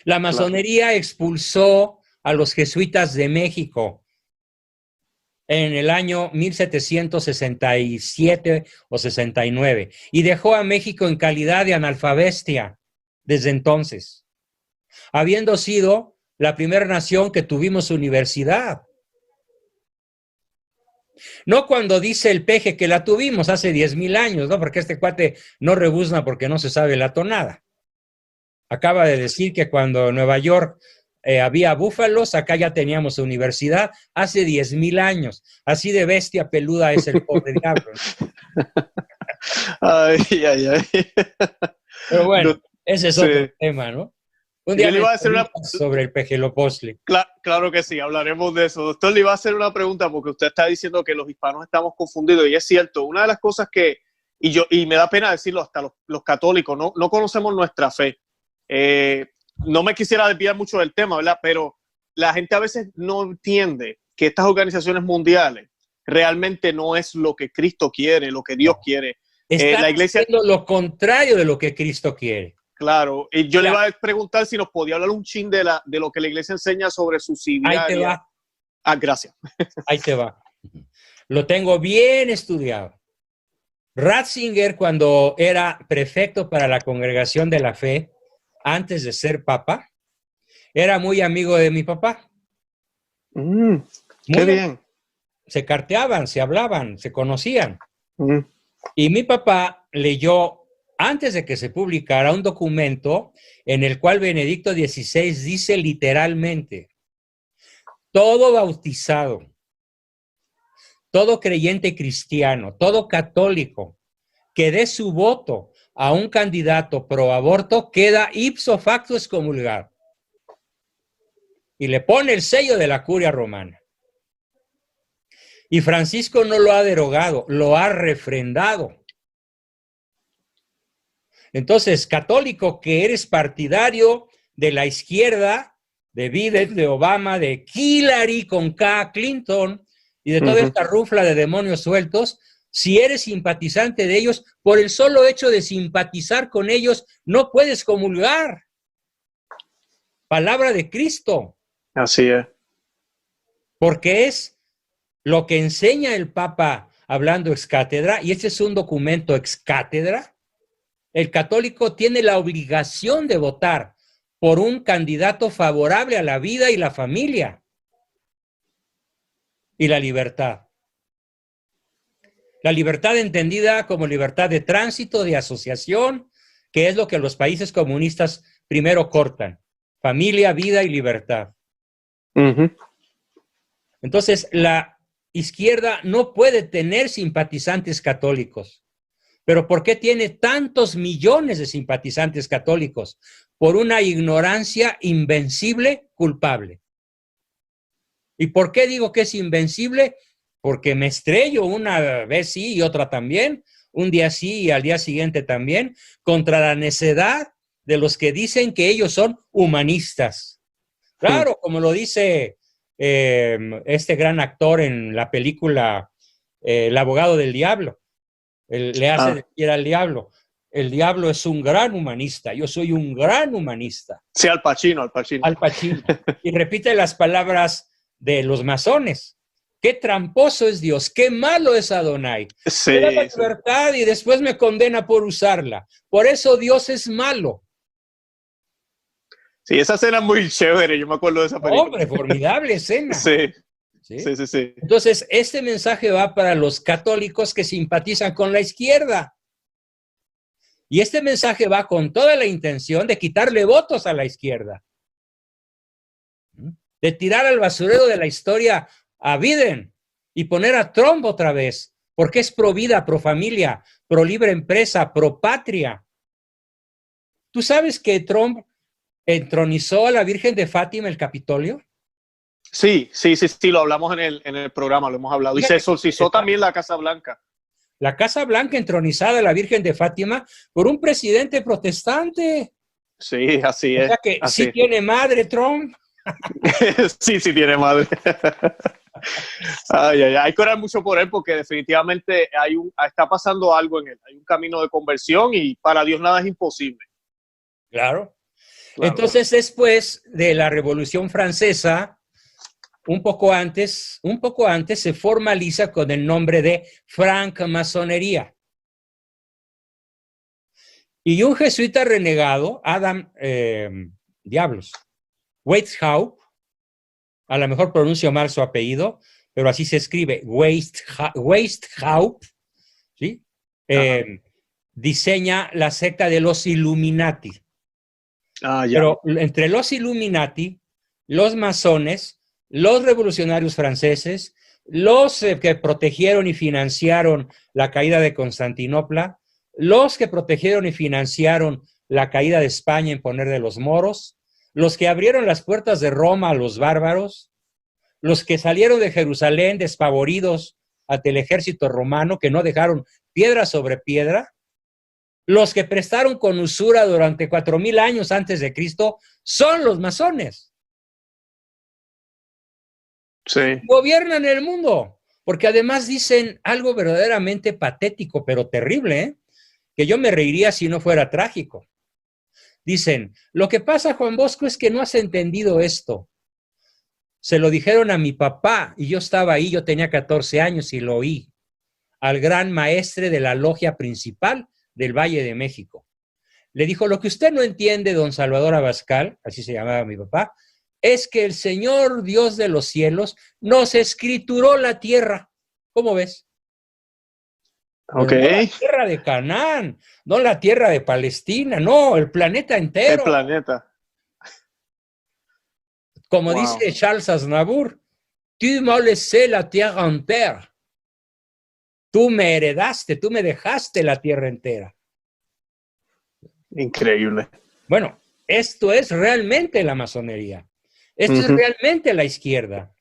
La masonería expulsó a los jesuitas de México en el año 1767 o 69 y dejó a México en calidad de analfabestia desde entonces, habiendo sido la primera nación que tuvimos universidad. No cuando dice el Peje que la tuvimos hace 10,000 años, ¿no? Porque este cuate no rebuzna porque no se sabe la tonada. Acaba de decir que cuando en Nueva York había búfalos, acá ya teníamos universidad hace 10,000 años. Así de bestia peluda es el pobre diablo, ¿no? Ay, ay, ay. Pero bueno, ese es otro tema, ¿no? Un día le iba a hacer sobre el Pejeloposli. Claro que sí, hablaremos de eso. Doctor, le iba a hacer una pregunta porque usted está diciendo que los hispanos estamos confundidos y es cierto. Una de las cosas que, y me da pena decirlo, hasta los católicos, no conocemos nuestra fe. No me quisiera desviar mucho del tema, ¿verdad? Pero la gente a veces no entiende que estas organizaciones mundiales realmente no es lo que Cristo quiere, lo que Dios quiere. La iglesia haciendo lo contrario de lo que Cristo quiere. Claro, y yo le iba a preguntar si nos podía hablar un chin de lo que la iglesia enseña sobre subsidiaria. Ahí te va. Gracias. Ahí te va. Lo tengo bien estudiado. Ratzinger, cuando era prefecto para la Congregación de la Fe, antes de ser papa, era muy amigo de mi papá. Qué bien. Se carteaban, se hablaban, se conocían. Y mi papá leyó, antes de que se publicara, un documento en el cual Benedicto XVI dice literalmente: todo bautizado, todo creyente cristiano, todo católico que dé su voto a un candidato pro aborto queda ipso facto excomulgado. Y le pone el sello de la curia romana. Y Francisco no lo ha derogado, lo ha refrendado. Entonces, católico que eres partidario de la izquierda, de Biden, de Obama, de Hillary con K, Clinton, y de toda esta rufla de demonios sueltos, si eres simpatizante de ellos, por el solo hecho de simpatizar con ellos, no puedes comulgar. Palabra de Cristo. Así es. Porque es lo que enseña el Papa hablando ex cátedra, y este es un documento ex cátedra. El católico tiene la obligación de votar por un candidato favorable a la vida y la familia y la libertad. La libertad entendida como libertad de tránsito, de asociación, que es lo que los países comunistas primero cortan. Familia, vida y libertad. Entonces, la izquierda no puede tener simpatizantes católicos. ¿Pero por qué tiene tantos millones de simpatizantes católicos? Por una ignorancia invencible, culpable. ¿Y por qué digo que es invencible? Porque me estrello una vez sí y otra también, un día sí y al día siguiente también, contra la necedad de los que dicen que ellos son humanistas. Claro, como lo dice este gran actor en la película El abogado del diablo. Le hace decir al diablo, el diablo es un gran humanista, yo soy un gran humanista. Sí, Al Pacino. Al Pacino. Y repite las palabras de los masones. Qué tramposo es Dios, qué malo es Adonai. Sí, me da la libertad y después me condena por usarla. Por eso Dios es malo. Sí, esa escena es muy chévere, yo me acuerdo de esa película. Hombre, formidable escena. Sí. ¿Sí? Sí. Entonces, este mensaje va para los católicos que simpatizan con la izquierda. Y este mensaje va con toda la intención de quitarle votos a la izquierda. De tirar al basurero de la historia a Biden y poner a Trump otra vez, porque es pro vida, pro familia, pro libre empresa, pro patria. ¿Tú sabes que Trump entronizó a la Virgen de Fátima en el Capitolio? Sí, lo hablamos en el programa, lo hemos hablado. Y se exorcizó también la Casa Blanca. La Casa Blanca entronizada a la Virgen de Fátima por un presidente protestante. Sí, así es. O sea que así. sí tiene madre Trump. sí tiene madre. Hay que orar mucho por él porque definitivamente está pasando algo en él. Hay un camino de conversión y para Dios nada es imposible. Claro. Entonces, después de la Revolución Francesa, un poco antes se formaliza con el nombre de francmasonería. Y un jesuita renegado, Adam Weishaupt, a lo mejor pronuncio mal su apellido, pero así se escribe, Weishaupt, ¿sí? Diseña la secta de los Illuminati. Pero entre los Illuminati, los masones, los revolucionarios franceses, los que protegieron y financiaron la caída de Constantinopla, los que protegieron y financiaron la caída de España en poner de los moros, los que abrieron las puertas de Roma a los bárbaros, los que salieron de Jerusalén despavoridos ante el ejército romano, que no dejaron piedra sobre piedra, los que prestaron con usura durante 4,000 años antes de Cristo, son los masones. Sí. Gobiernan el mundo, porque además dicen algo verdaderamente patético, pero terrible, que yo me reiría si no fuera trágico. Dicen, lo que pasa, Juan Bosco, es que no has entendido esto. Se lo dijeron a mi papá y yo estaba ahí, yo tenía 14 años y lo oí, al gran maestre de la logia principal del Valle de México. Le dijo, lo que usted no entiende, don Salvador Abascal, así se llamaba mi papá, es que el Señor Dios de los cielos nos escrituró la tierra. ¿Cómo ves? Ok. No la tierra de Canaán, no la tierra de Palestina, no, el planeta entero. El planeta. Como dice Charles Aznavour, tu m'as laissé la tierre entière. Tú me heredaste, tú me dejaste la tierra entera. Increíble. Bueno, esto es realmente la masonería. Esto es realmente la izquierda.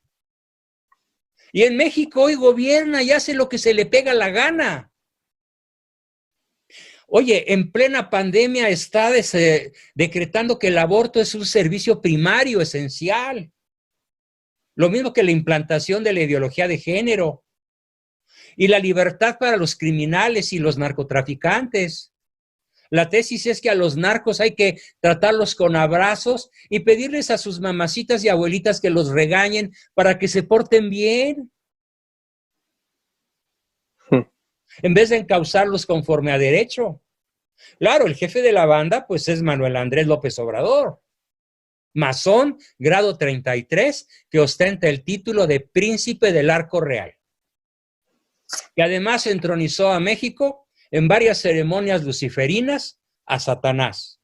Y en México hoy gobierna y hace lo que se le pega la gana. Oye, en plena pandemia está decretando que el aborto es un servicio primario, esencial. Lo mismo que la implantación de la ideología de género. Y la libertad para los criminales y los narcotraficantes. La tesis es que a los narcos hay que tratarlos con abrazos y pedirles a sus mamacitas y abuelitas que los regañen para que se porten bien. En vez de encauzarlos conforme a derecho. Claro, el jefe de la banda pues es Manuel Andrés López Obrador. Masón, grado 33, que ostenta el título de Príncipe del Arco Real. Y además entronizó a México en varias ceremonias luciferinas a Satanás.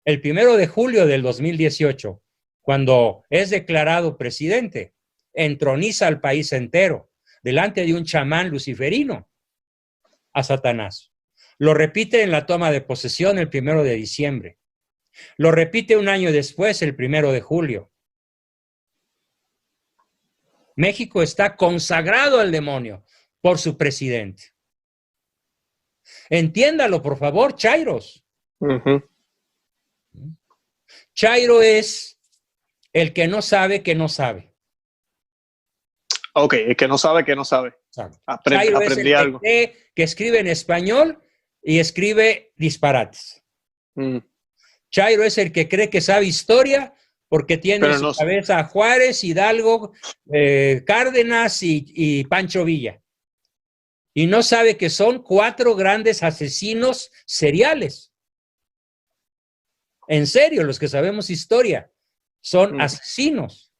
El 1 de julio del 2018, cuando es declarado presidente, entroniza al país entero delante de un chamán luciferino a Satanás. Lo repite en la toma de posesión el 1 de diciembre. Lo repite un año después, el 1 de julio. México está consagrado al demonio por su presidente. Entiéndalo, por favor, chairos. Chairo es el que no sabe que no sabe. Ok, el que no sabe que no sabe. Chairo aprendí es el algo. Que escribe en español y escribe disparates. Chairo es el que cree que sabe historia porque tiene en su cabeza a Juárez, Hidalgo, Cárdenas y Pancho Villa. Y no sabe que son 4 grandes asesinos seriales. En serio, los que sabemos historia son asesinos.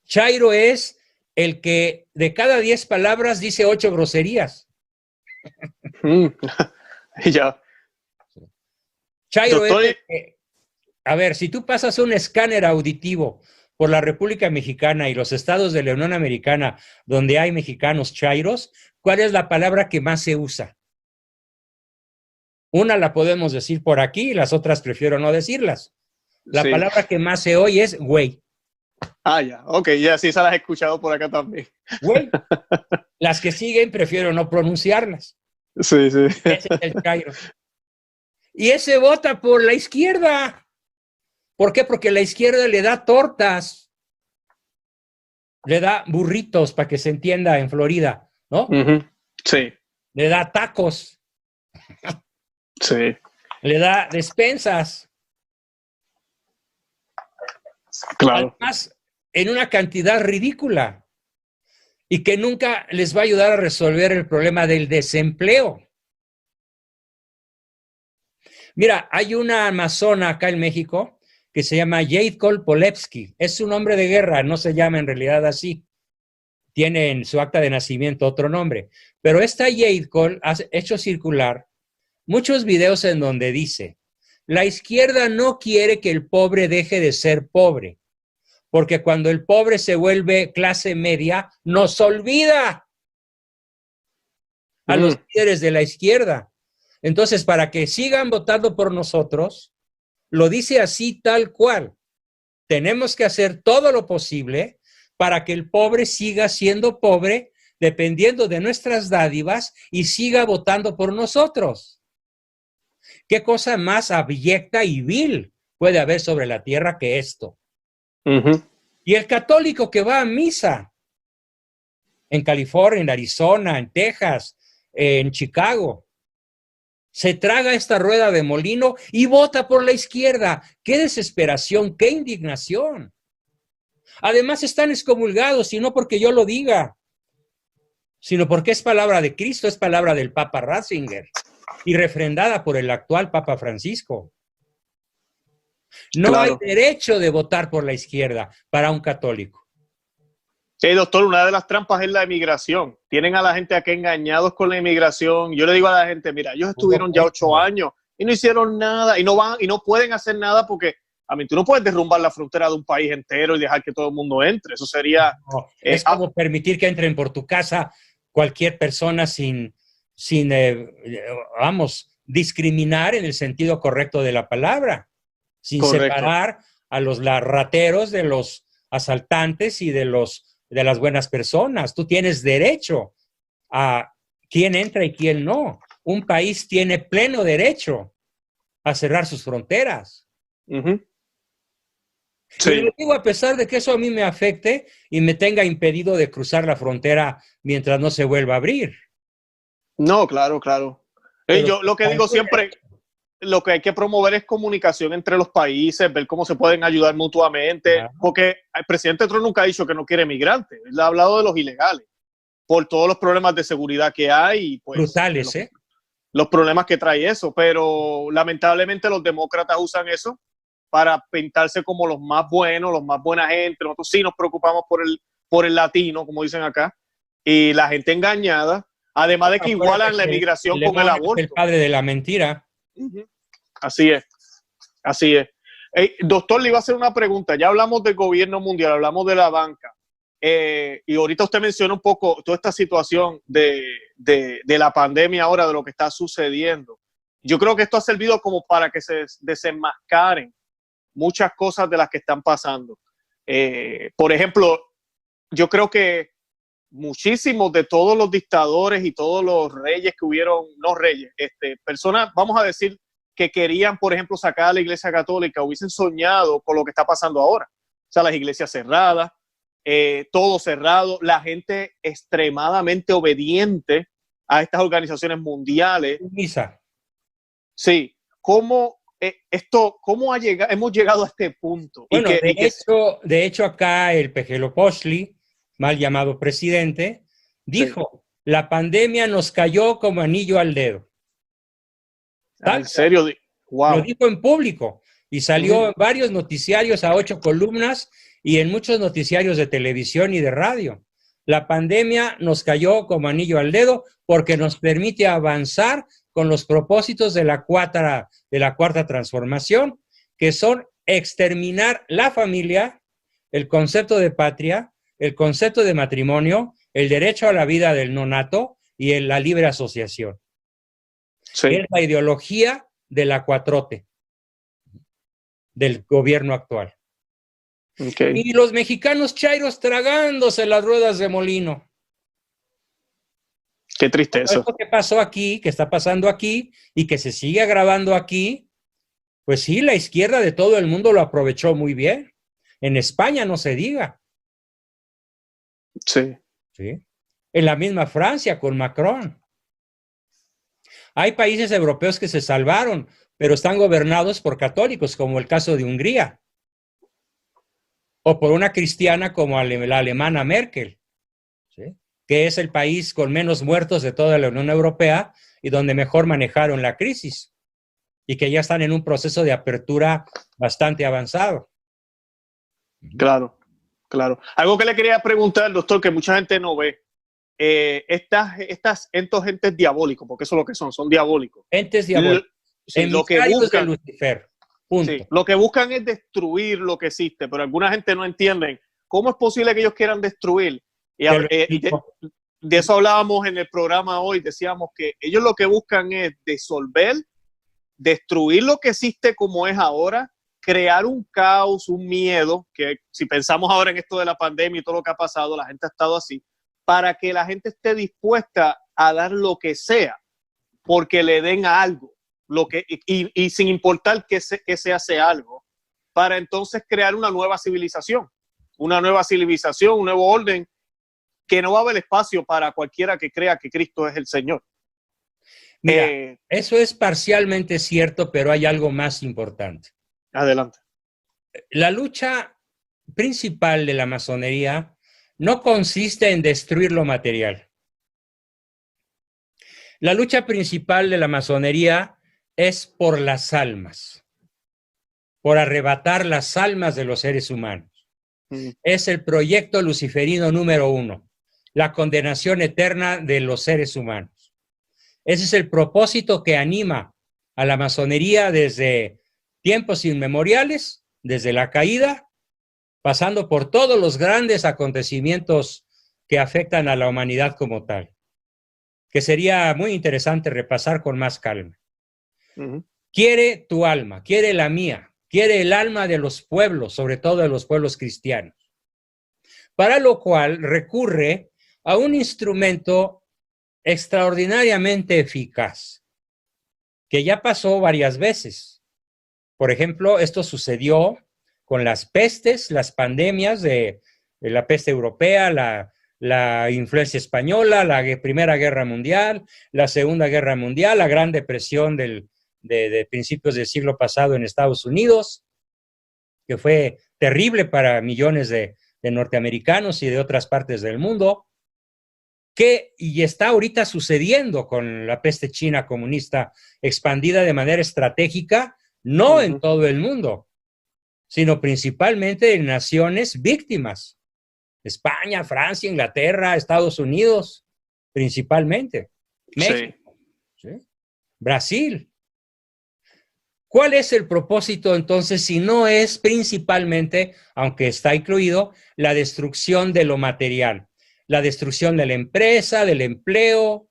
Chairo es el que de cada 10 palabras dice 8 groserías. Ya. Chairo es el que, a ver, si tú pasas un escáner auditivo por la República Mexicana y los estados de la Unión Americana donde hay mexicanos chairos, ¿cuál es la palabra que más se usa? Una la podemos decir por aquí y las otras prefiero no decirlas. La palabra que más se oye es güey. Ah, ya, ok, ya sí, esa las he escuchado por acá también. Güey. Las que siguen prefiero no pronunciarlas. Sí, sí. Ese es el chairo. Y ese vota por la izquierda. ¿Por qué? Porque la izquierda le da tortas. Le da burritos, para que se entienda en Florida, ¿no? Sí. Le da tacos. Sí. Le da despensas. Claro. Además, en una cantidad ridícula. Y que nunca les va a ayudar a resolver el problema del desempleo. Mira, hay una amazona acá en México que se llama Jade Polevsky. Es un nombre de guerra, no se llama en realidad así. Tiene en su acta de nacimiento otro nombre. Pero esta Jade Cole ha hecho circular muchos videos en donde dice: la izquierda no quiere que el pobre deje de ser pobre, porque cuando el pobre se vuelve clase media, nos olvida a los líderes de la izquierda. Entonces, para que sigan votando por nosotros, lo dice así tal cual. Tenemos que hacer todo lo posible para que el pobre siga siendo pobre, dependiendo de nuestras dádivas, y siga votando por nosotros. ¿Qué cosa más abyecta y vil puede haber sobre la tierra que esto? Y el católico que va a misa en California, en Arizona, en Texas, en Chicago, se traga esta rueda de molino y vota por la izquierda. ¡Qué desesperación! ¡Qué indignación! Además están excomulgados, y no porque yo lo diga, sino porque es palabra de Cristo, es palabra del Papa Ratzinger y refrendada por el actual Papa Francisco. No hay derecho de votar por la izquierda para un católico. Sí, doctor, una de las trampas es la emigración. Tienen a la gente aquí engañados con la inmigración. Yo le digo a la gente, mira, ellos estuvieron ya 8 años y no hicieron nada y no van y no pueden hacer nada porque, a mí, tú no puedes derrumbar la frontera de un país entero y dejar que todo el mundo entre. Eso sería... No, es como permitir que entren por tu casa cualquier persona sin discriminar en el sentido correcto de la palabra, sin separar a los rateros de los asaltantes y de los de las buenas personas. Tú tienes derecho a quién entra y quién no. Un país tiene pleno derecho a cerrar sus fronteras. Sí. Y lo digo a pesar de que eso a mí me afecte y me tenga impedido de cruzar la frontera mientras no se vuelva a abrir. No, claro, claro. Pero Yo lo que digo siempre, lo que hay que promover es comunicación entre los países, ver cómo se pueden ayudar mutuamente, porque el presidente Trump nunca ha dicho que no quiere migrantes, él ha hablado de los ilegales, por todos los problemas de seguridad que hay, y pues brutales, los problemas que trae eso, pero lamentablemente los demócratas usan eso para pintarse como los más buenos, los más buena gente. Nosotros sí nos preocupamos por el latino, como dicen acá, y la gente engañada, además de que igualan la emigración con el aborto. El padre de la mentira. Así es, así es. Doctor, le iba a hacer una pregunta. Ya hablamos del gobierno mundial, hablamos de la banca, y ahorita usted menciona un poco toda esta situación de la pandemia ahora, de lo que está sucediendo. Yo creo que esto ha servido como para que se desenmascaren muchas cosas de las que están pasando. Por ejemplo, yo creo que muchísimos de todos los dictadores y todos los reyes que hubieron, no reyes, personas, vamos a decir, que querían, por ejemplo, sacar a la Iglesia Católica, hubiesen soñado con lo que está pasando ahora. O sea, las iglesias cerradas, todo cerrado, la gente extremadamente obediente a estas organizaciones mundiales. Misa. Sí, ¿cómo hemos llegado a este punto? Bueno, de hecho acá el Pejelopochtli, mal llamado presidente, dijo, la pandemia nos cayó como anillo al dedo. ¿En serio? Wow. Lo dijo en público y salió en varios noticiarios a 8 columnas y en muchos noticiarios de televisión y de radio. La pandemia nos cayó como anillo al dedo porque nos permite avanzar con los propósitos de la cuarta transformación, que son exterminar la familia, el concepto de patria, el concepto de matrimonio, el derecho a la vida del nonato y la libre asociación. Sí. Es la ideología de la 4T, del gobierno actual. Okay. Y los mexicanos chairos tragándose las ruedas de molino. Qué tristeza. Esto que pasó aquí, que está pasando aquí y que se sigue agravando aquí, pues sí, la izquierda de todo el mundo lo aprovechó muy bien. En España no se diga. Sí. ¿Sí? En la misma Francia con Macron. Hay países europeos que se salvaron, pero están gobernados por católicos, como el caso de Hungría. O por una cristiana como la alemana Merkel, ¿sí? Que es el país con menos muertos de toda la Unión Europea y donde mejor manejaron la crisis y que ya están en un proceso de apertura bastante avanzado. Claro, claro. Algo que le quería preguntar, doctor, que mucha gente no ve. Estos entes diabólicos, porque eso es lo que son diabólicos. Entes diabólicos. Sí, lo que buscan, de Lucifer. Punto. Sí, lo que buscan es destruir lo que existe, pero alguna gente no entiende cómo es posible que ellos quieran destruir. Y de eso hablábamos en el programa hoy, decíamos que ellos lo que buscan es disolver, destruir lo que existe como es ahora, crear un caos, un miedo, que si pensamos ahora en esto de la pandemia y todo lo que ha pasado, la gente ha estado así, para que la gente esté dispuesta a dar lo que sea, porque le den a algo, y sin importar que se hace algo, para entonces crear una nueva civilización, un nuevo orden, que no va a haber espacio para cualquiera que crea que Cristo es el Señor. Mira, eso es parcialmente cierto, pero hay algo más importante. Adelante. La lucha principal de la masonería no consiste en destruir lo material. La lucha principal de la masonería es por las almas, por arrebatar las almas de los seres humanos. Es el proyecto luciferino número 1, la condenación eterna de los seres humanos. Ese es el propósito que anima a la masonería desde tiempos inmemoriales, desde la caída, pasando por todos los grandes acontecimientos que afectan a la humanidad como tal, que sería muy interesante repasar con más calma. Quiere tu alma, quiere la mía, quiere el alma de los pueblos, sobre todo de los pueblos cristianos. para lo cual recurre a un instrumento extraordinariamente eficaz, que ya pasó varias veces. Por ejemplo, esto sucedió con las pestes, las pandemias de la peste europea, la influencia española, la Primera Guerra Mundial, la Segunda Guerra Mundial, la Gran Depresión de principios del siglo pasado en Estados Unidos, que fue terrible para millones de norteamericanos y de otras partes del mundo, y está ahorita sucediendo con la peste china comunista expandida de manera estratégica, no en todo el mundo, sino principalmente en naciones víctimas. España, Francia, Inglaterra, Estados Unidos, principalmente. México, ¿sí? Brasil. ¿Cuál es el propósito entonces si no es principalmente, aunque está incluido, la destrucción de lo material? La destrucción de la empresa, del empleo,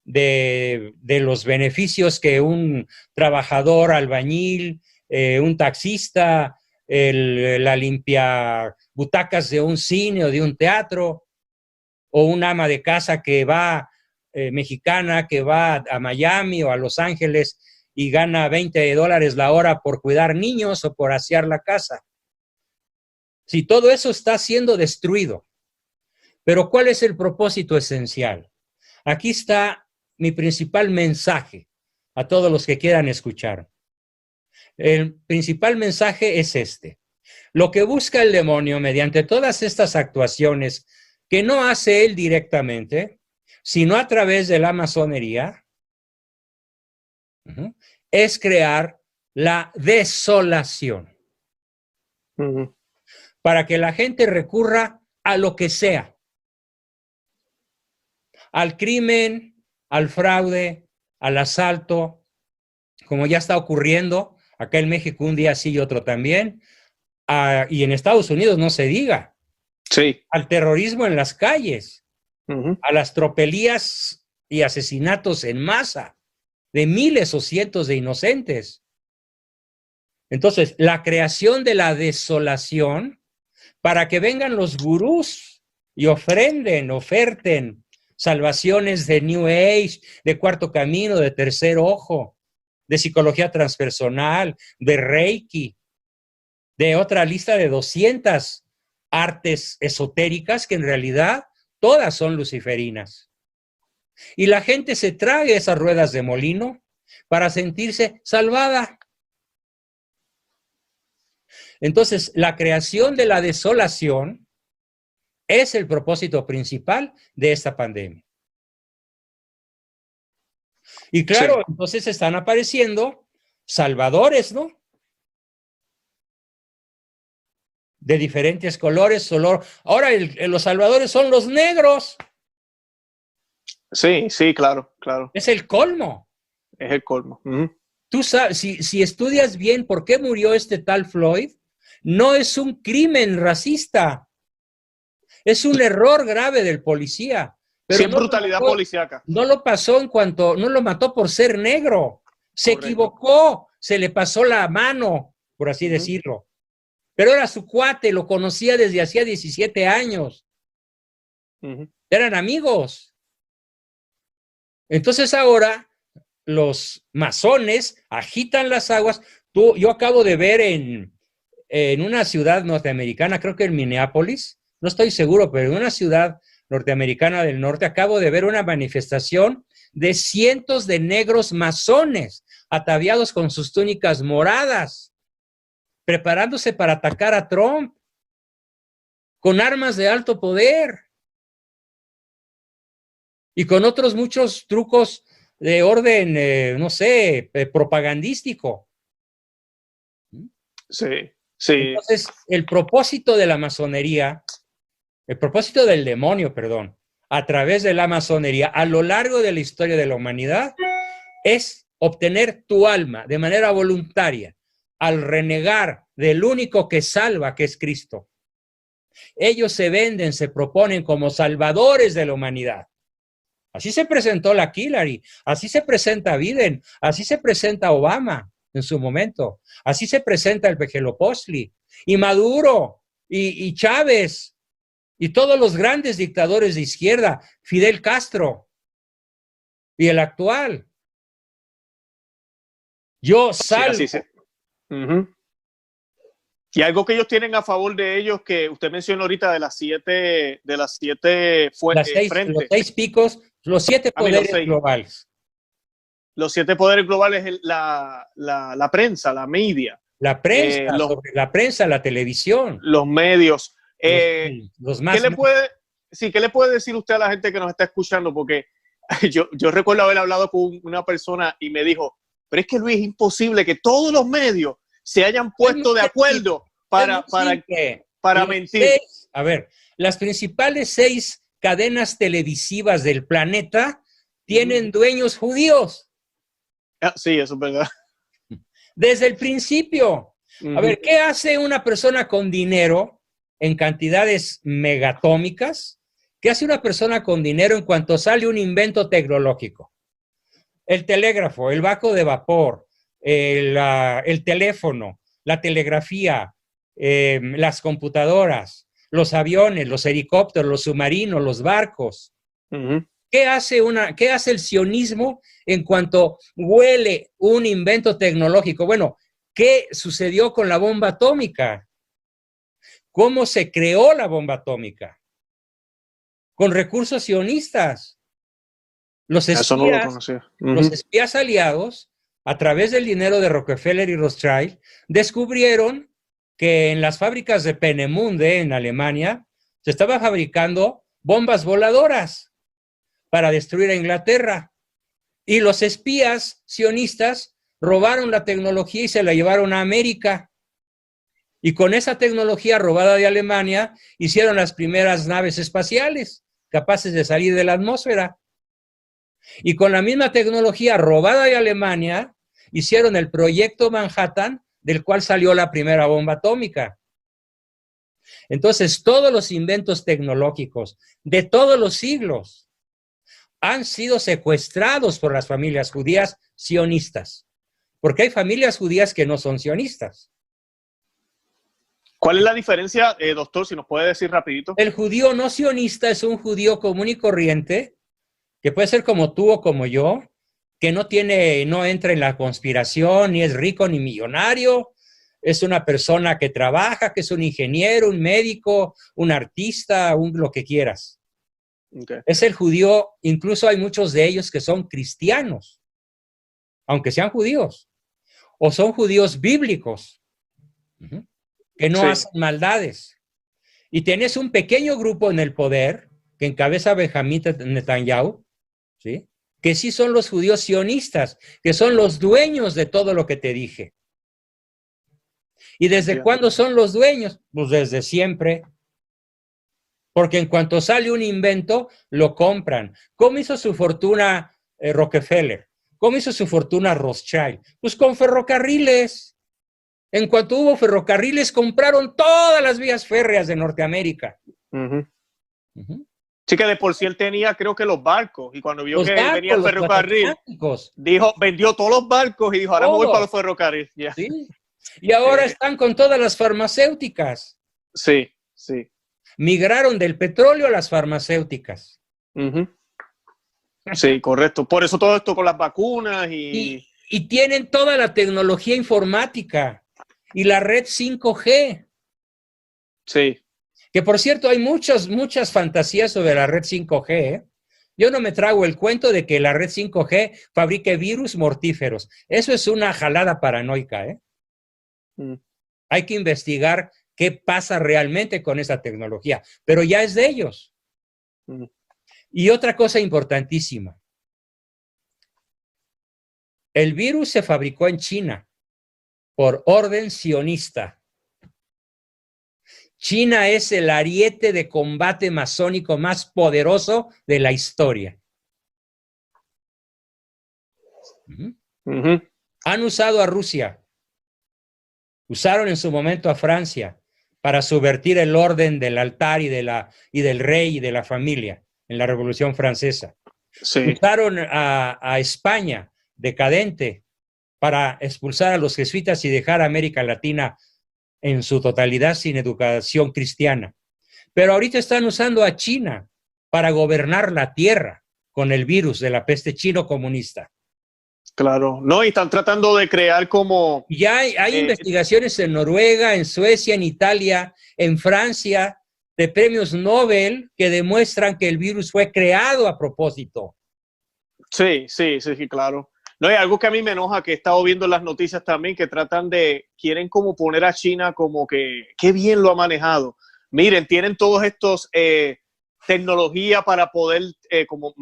de los beneficios que un trabajador, albañil, un taxista, la limpia butacas de un cine o de un teatro, o un ama de casa que va, mexicana, que va a Miami o a Los Ángeles y gana $20 la hora por cuidar niños o por asear la casa. Si todo eso está siendo destruido. Pero ¿cuál es el propósito esencial? Aquí está mi principal mensaje a todos los que quieran escuchar. El principal mensaje es este. Lo que busca el demonio mediante todas estas actuaciones que no hace él directamente, sino a través de la masonería, es crear la desolación. Para que la gente recurra a lo que sea. Al crimen, al fraude, al asalto, como ya está ocurriendo acá en México un día sí y otro también, y en Estados Unidos no se diga. Sí. Al terrorismo en las calles, a las tropelías y asesinatos en masa de miles o cientos de inocentes. Entonces, la creación de la desolación para que vengan los gurús y oferten salvaciones de New Age, de Cuarto Camino, de Tercer Ojo, de psicología transpersonal, de Reiki, de otra lista de 200 artes esotéricas que en realidad todas son luciferinas. Y la gente se trague esas ruedas de molino para sentirse salvada. Entonces, la creación de la desolación es el propósito principal de esta pandemia. Y claro, sí, entonces están apareciendo salvadores, ¿no? De diferentes colores. Ahora los salvadores son los negros. Sí, sí, claro, claro. Es el colmo. Es el colmo. Tú sabes, si estudias bien por qué murió este tal Floyd, no es un crimen racista. Es un error grave del policía. Pero sí, es brutalidad policíaca. No lo pasó no lo mató por ser negro. Se equivocó, se le pasó la mano, por así decirlo. Pero era su cuate, lo conocía desde hacía 17 años. Eran amigos. Entonces ahora los masones agitan las aguas. Yo acabo de ver en una ciudad norteamericana, creo que en Minneapolis, no estoy seguro, pero en una ciudad norteamericana del norte, acabo de ver una manifestación de cientos de negros masones ataviados con sus túnicas moradas, preparándose para atacar a Trump con armas de alto poder y con otros muchos trucos de orden, no sé, propagandístico. Sí, sí. Entonces, el propósito de la masonería, el propósito del demonio, perdón, a través de la masonería, a lo largo de la historia de la humanidad, es obtener tu alma de manera voluntaria al renegar del único que salva, que es Cristo. Ellos se venden, se proponen como salvadores de la humanidad. Así se presentó la Hillary, así se presenta Biden, así se presenta Obama en su momento, así se presenta el Pejelopostli, y Maduro, y Chávez, Y todos los grandes dictadores de izquierda, Fidel Castro y el actual. Yo salvo. Sí, así Y algo que ellos tienen a favor de ellos, que usted mencionó ahorita de las siete frentes. Los 6 picos, los 7 poderes globales. Los 7 poderes globales es la prensa, la media. La prensa, la prensa, la televisión. Los medios. Los más. ¿Qué le puede decir usted a la gente que nos está escuchando? Porque yo recuerdo haber hablado con una persona y me dijo, pero es que Luis, es imposible que todos los medios se hayan puesto de acuerdo para mentir. A ver, las principales 6 cadenas televisivas del planeta tienen dueños judíos. Sí, eso es verdad. Desde el principio. A ver, ¿qué hace una persona con dinero en cantidades megatómicas? ¿Qué hace una persona con dinero en cuanto sale un invento tecnológico? El telégrafo, el vaco de vapor, el teléfono, la telegrafía, las computadoras, los aviones, los helicópteros, los submarinos, los barcos. ¿Qué hace el sionismo en cuanto huele un invento tecnológico? Bueno, ¿qué sucedió con la bomba atómica? ¿Cómo se creó la bomba atómica? Con recursos sionistas. Los espías aliados, a través del dinero de Rockefeller y Rothschild, descubrieron que en las fábricas de Peenemünde, en Alemania, se estaban fabricando bombas voladoras para destruir a Inglaterra. Y los espías sionistas robaron la tecnología y se la llevaron a América. Y con esa tecnología robada de Alemania, hicieron las primeras naves espaciales capaces de salir de la atmósfera. Y con la misma tecnología robada de Alemania, hicieron el proyecto Manhattan, del cual salió la primera bomba atómica. Entonces, todos los inventos tecnológicos de todos los siglos han sido secuestrados por las familias judías sionistas, porque hay familias judías que no son sionistas. ¿Cuál es la diferencia, doctor, si nos puede decir rapidito? El judío no sionista es un judío común y corriente, que puede ser como tú o como yo, que no entra en la conspiración, ni es rico ni millonario, es una persona que trabaja, que es un ingeniero, un médico, un artista, lo que quieras. Okay. Es el judío, incluso hay muchos de ellos que son cristianos, aunque sean judíos, o son judíos bíblicos, que no hacen maldades. Y tienes un pequeño grupo en el poder, que encabeza Benjamín Netanyahu, ¿sí?, que sí son los judíos sionistas, que son los dueños de todo lo que te dije. ¿Y desde cuándo son los dueños? Pues desde siempre. Porque en cuanto sale un invento, lo compran. ¿Cómo hizo su fortuna Rockefeller? ¿Cómo hizo su fortuna Rothschild? Pues con ferrocarriles. En cuanto hubo ferrocarriles, compraron todas las vías férreas de Norteamérica. Sí, que de por sí él tenía, creo que los barcos, y cuando vio que venía el ferrocarril, vendió todos los barcos y dijo, ahora me voy para los ferrocarriles. Yeah. ¿Sí? Y ahora están con todas las farmacéuticas. Sí, sí. Migraron del petróleo a las farmacéuticas. Sí, correcto. Por eso todo esto con las vacunas y tienen toda la tecnología informática y la red 5G. Sí. Que por cierto, hay muchas fantasías sobre la red 5G, ¿eh? Yo no me trago el cuento de que la red 5G fabrique virus mortíferos. Eso es una jalada paranoica, ¿eh? Hay que investigar qué pasa realmente con esa tecnología, pero ya es de ellos. Y otra cosa importantísima. El virus se fabricó en China por orden sionista. China es el ariete de combate masónico más poderoso de la historia. Han usado a Rusia, usaron en su momento a Francia para subvertir el orden del altar y del rey y de la familia en la Revolución Francesa. Sí. Usaron a España, decadente, para expulsar a los jesuitas y dejar a América Latina en su totalidad sin educación cristiana. Pero ahorita están usando a China para gobernar la tierra con el virus de la peste chino comunista. Claro, no, y están tratando de crear como... Ya hay investigaciones en Noruega, en Suecia, en Italia, en Francia, de premios Nobel que demuestran que el virus fue creado a propósito. Sí, claro. No, hay algo que a mí me enoja, que he estado viendo en las noticias también, que quieren como poner a China como que, qué bien lo ha manejado. Miren, tienen todos estos tecnología para poder, ¿cómo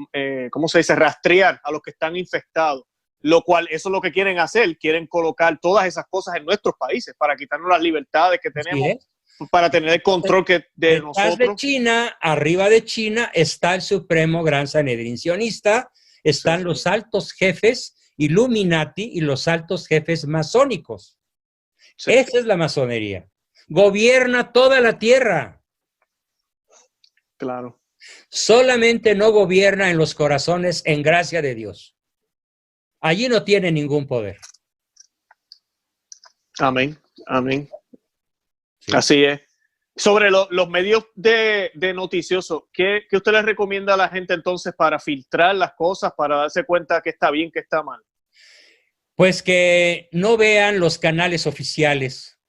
se dice?, rastrear a los que están infectados. Lo cual, eso es lo que quieren hacer, quieren colocar todas esas cosas en nuestros países para quitarnos las libertades que tenemos, para tener el control de nosotros. De China, arriba de China, está el Supremo Gran Sanedrín Sionista, están los altos jefes Illuminati y los altos jefes masónicos. Sí. Esa es la masonería. Gobierna toda la tierra. Claro. Solamente no gobierna en los corazones en gracia de Dios. Allí no tiene ningún poder. Amén, amén. Sí. Así es. Sobre los medios de noticiosos, ¿qué usted les recomienda a la gente entonces para filtrar las cosas, para darse cuenta que está bien, que está mal? Pues que no vean los canales oficiales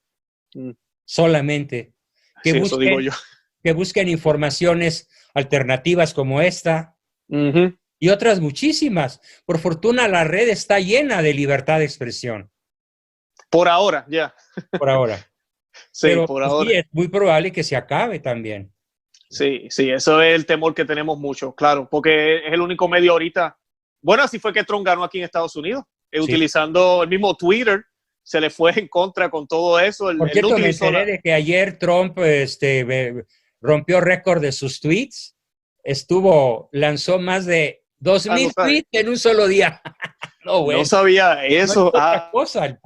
solamente. Que sí, busquen, eso digo yo. Que busquen informaciones alternativas como esta. Y otras muchísimas. Por fortuna, la red está llena de libertad de expresión. Por ahora, ya. Por ahora. Sí, pero por ahora. Sí, es muy probable que se acabe también. Sí, eso es el temor que tenemos mucho, claro, porque es el único medio ahorita. Bueno, así fue que Trump ganó aquí en Estados Unidos, utilizando el mismo Twitter, se le fue en contra con todo eso. Por cierto, me enteré de que ayer Trump rompió récord de sus tweets, lanzó más de 2,000 tweets en un solo día. No sabía eso. No es cosa,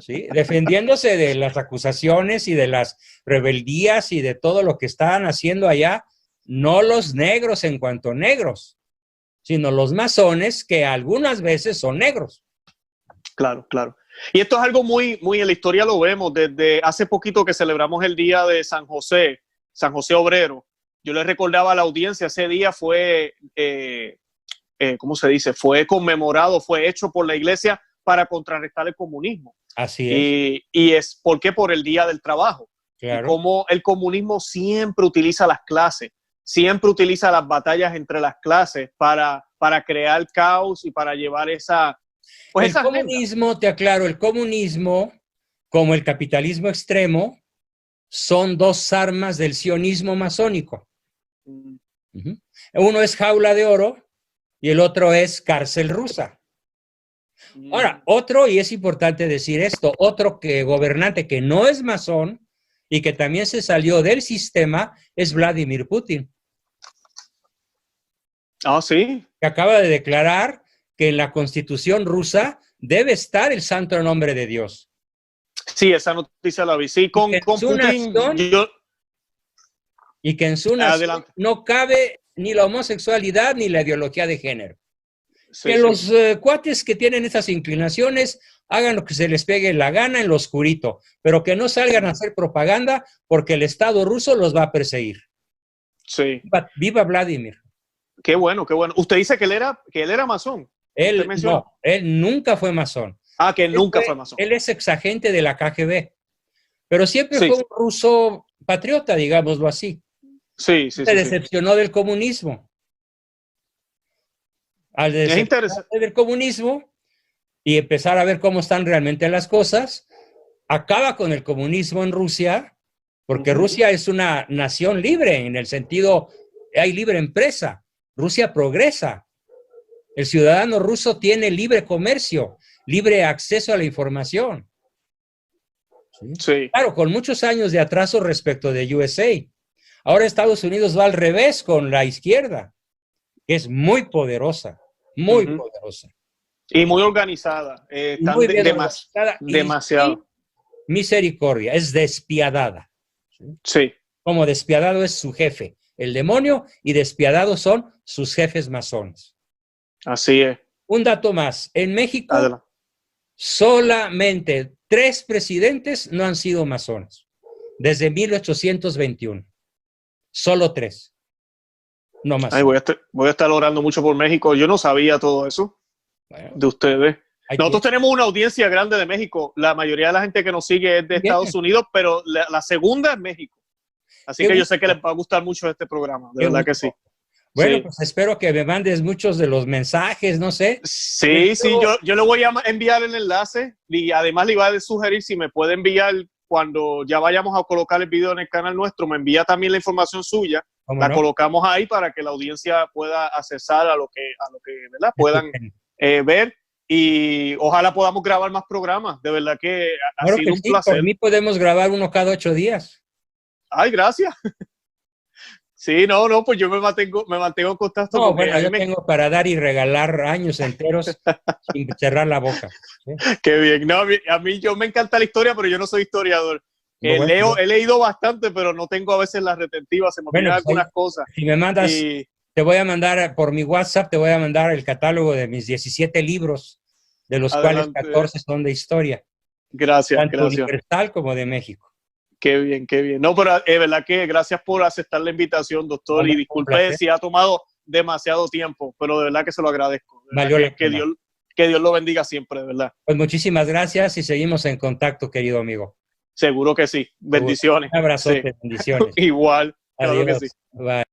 ¿sí? Defendiéndose de las acusaciones y de las rebeldías y de todo lo que estaban haciendo allá, no los negros en cuanto negros, sino los masones que algunas veces son negros. Claro, claro. Y esto es algo muy en la historia, lo vemos desde hace poquito que celebramos el día de San José Obrero. Yo le recordaba a la audiencia, ese día fue, ¿cómo se dice? Fue conmemorado, fue hecho por la iglesia para contrarrestar el comunismo. Así es. Y es, ¿por qué? Por el Día del Trabajo. Claro. Y como el comunismo siempre utiliza las clases, siempre utiliza las batallas entre las clases para crear caos y para llevar esa... Pues el comunismo, te aclaro, el comunismo, como el capitalismo extremo, son dos armas del sionismo masónico. Uno es jaula de oro y el otro es cárcel rusa. Ahora, otro, y es importante decir esto, otro gobernante que no es masón y que también se salió del sistema es Vladimir Putin. Sí. Que acaba de declarar que en la Constitución rusa debe estar el santo nombre de Dios. Sí, esa noticia la vi. Sí, con Putin. Y que en su nación no cabe ni la homosexualidad ni la ideología de género. Sí, que los cuates que tienen esas inclinaciones hagan lo que se les pegue la gana en lo oscurito, pero que no salgan a hacer propaganda porque el Estado ruso los va a perseguir. Sí. Viva Vladimir. Qué bueno, qué bueno. Usted dice que él era masón. Él nunca fue masón. Que él nunca fue masón. Él es exagente de la KGB, pero siempre fue un ruso patriota, digámoslo así. Se decepcionó del comunismo. Al decepcionarse del comunismo y empezar a ver cómo están realmente las cosas, acaba con el comunismo en Rusia, porque Rusia es una nación libre, en el sentido, hay libre empresa, Rusia progresa, el ciudadano ruso tiene libre comercio, libre acceso a la información. Sí. Claro, con muchos años de atraso respecto de USA. Ahora Estados Unidos va al revés con la izquierda, que es muy poderosa, muy poderosa. Y muy organizada. Muy bien organizada demasiado. Misericordia, es despiadada. Sí. Como despiadado es su jefe, el demonio, y despiadados son sus jefes masones. Así es. Un dato más, en México solamente 3 presidentes no han sido masones, desde 1821. Solo 3. No más. Ay, voy a estar orando mucho por México. Yo no sabía todo eso Bueno, de ustedes. hay Nosotros que- tenemos una audiencia grande de México. La mayoría de la gente que nos sigue es de Bien. Estados Unidos, pero la segunda es México. Así Qué que yo gusto. sé que les va a gustar mucho este programa. De Qué verdad que gusto. sí. Bueno, Sí. pues espero que me mandes muchos de los mensajes, no sé. Sí, yo le voy a enviar el enlace y además le iba a sugerir si me puede enviar cuando ya vayamos a colocar el video en el canal nuestro, me envía también la información suya, ¿Cómo la no? colocamos ahí para que la audiencia pueda accesar a lo que ¿verdad? Puedan ver y ojalá podamos grabar más programas. De verdad que ha Claro sido que un sí, por placer. mí podemos grabar uno cada 8 días. Ay, gracias. Sí, no, pues yo me mantengo en contacto No, porque bueno, yo tengo para dar y regalar años enteros sin cerrar la boca. ¿Sí? qué bien. No, a mí yo me encanta la historia, pero yo no soy historiador. Bueno, He leído bastante, pero no tengo a veces las retentivas, se me olvidan pues ahí, algunas cosas. si me mandas, Y te voy a mandar por mi WhatsApp, te voy a mandar el catálogo de mis 17 libros, de los cuales adelante, 14 son de historia, gracias. tanto universal como de México. Qué bien, qué bien. No, pero es verdad que gracias por aceptar la invitación, doctor, Vale, y un disculpe placer. si ha tomado demasiado tiempo, pero de verdad que se lo agradezco. De verdad Valió la pena. que Dios lo bendiga siempre, de verdad. Pues muchísimas gracias y seguimos en contacto, querido amigo. Seguro que sí. Bendiciones. Un abrazote, Sí. bendiciones. Igual, claro que Adiós. sí. Bye.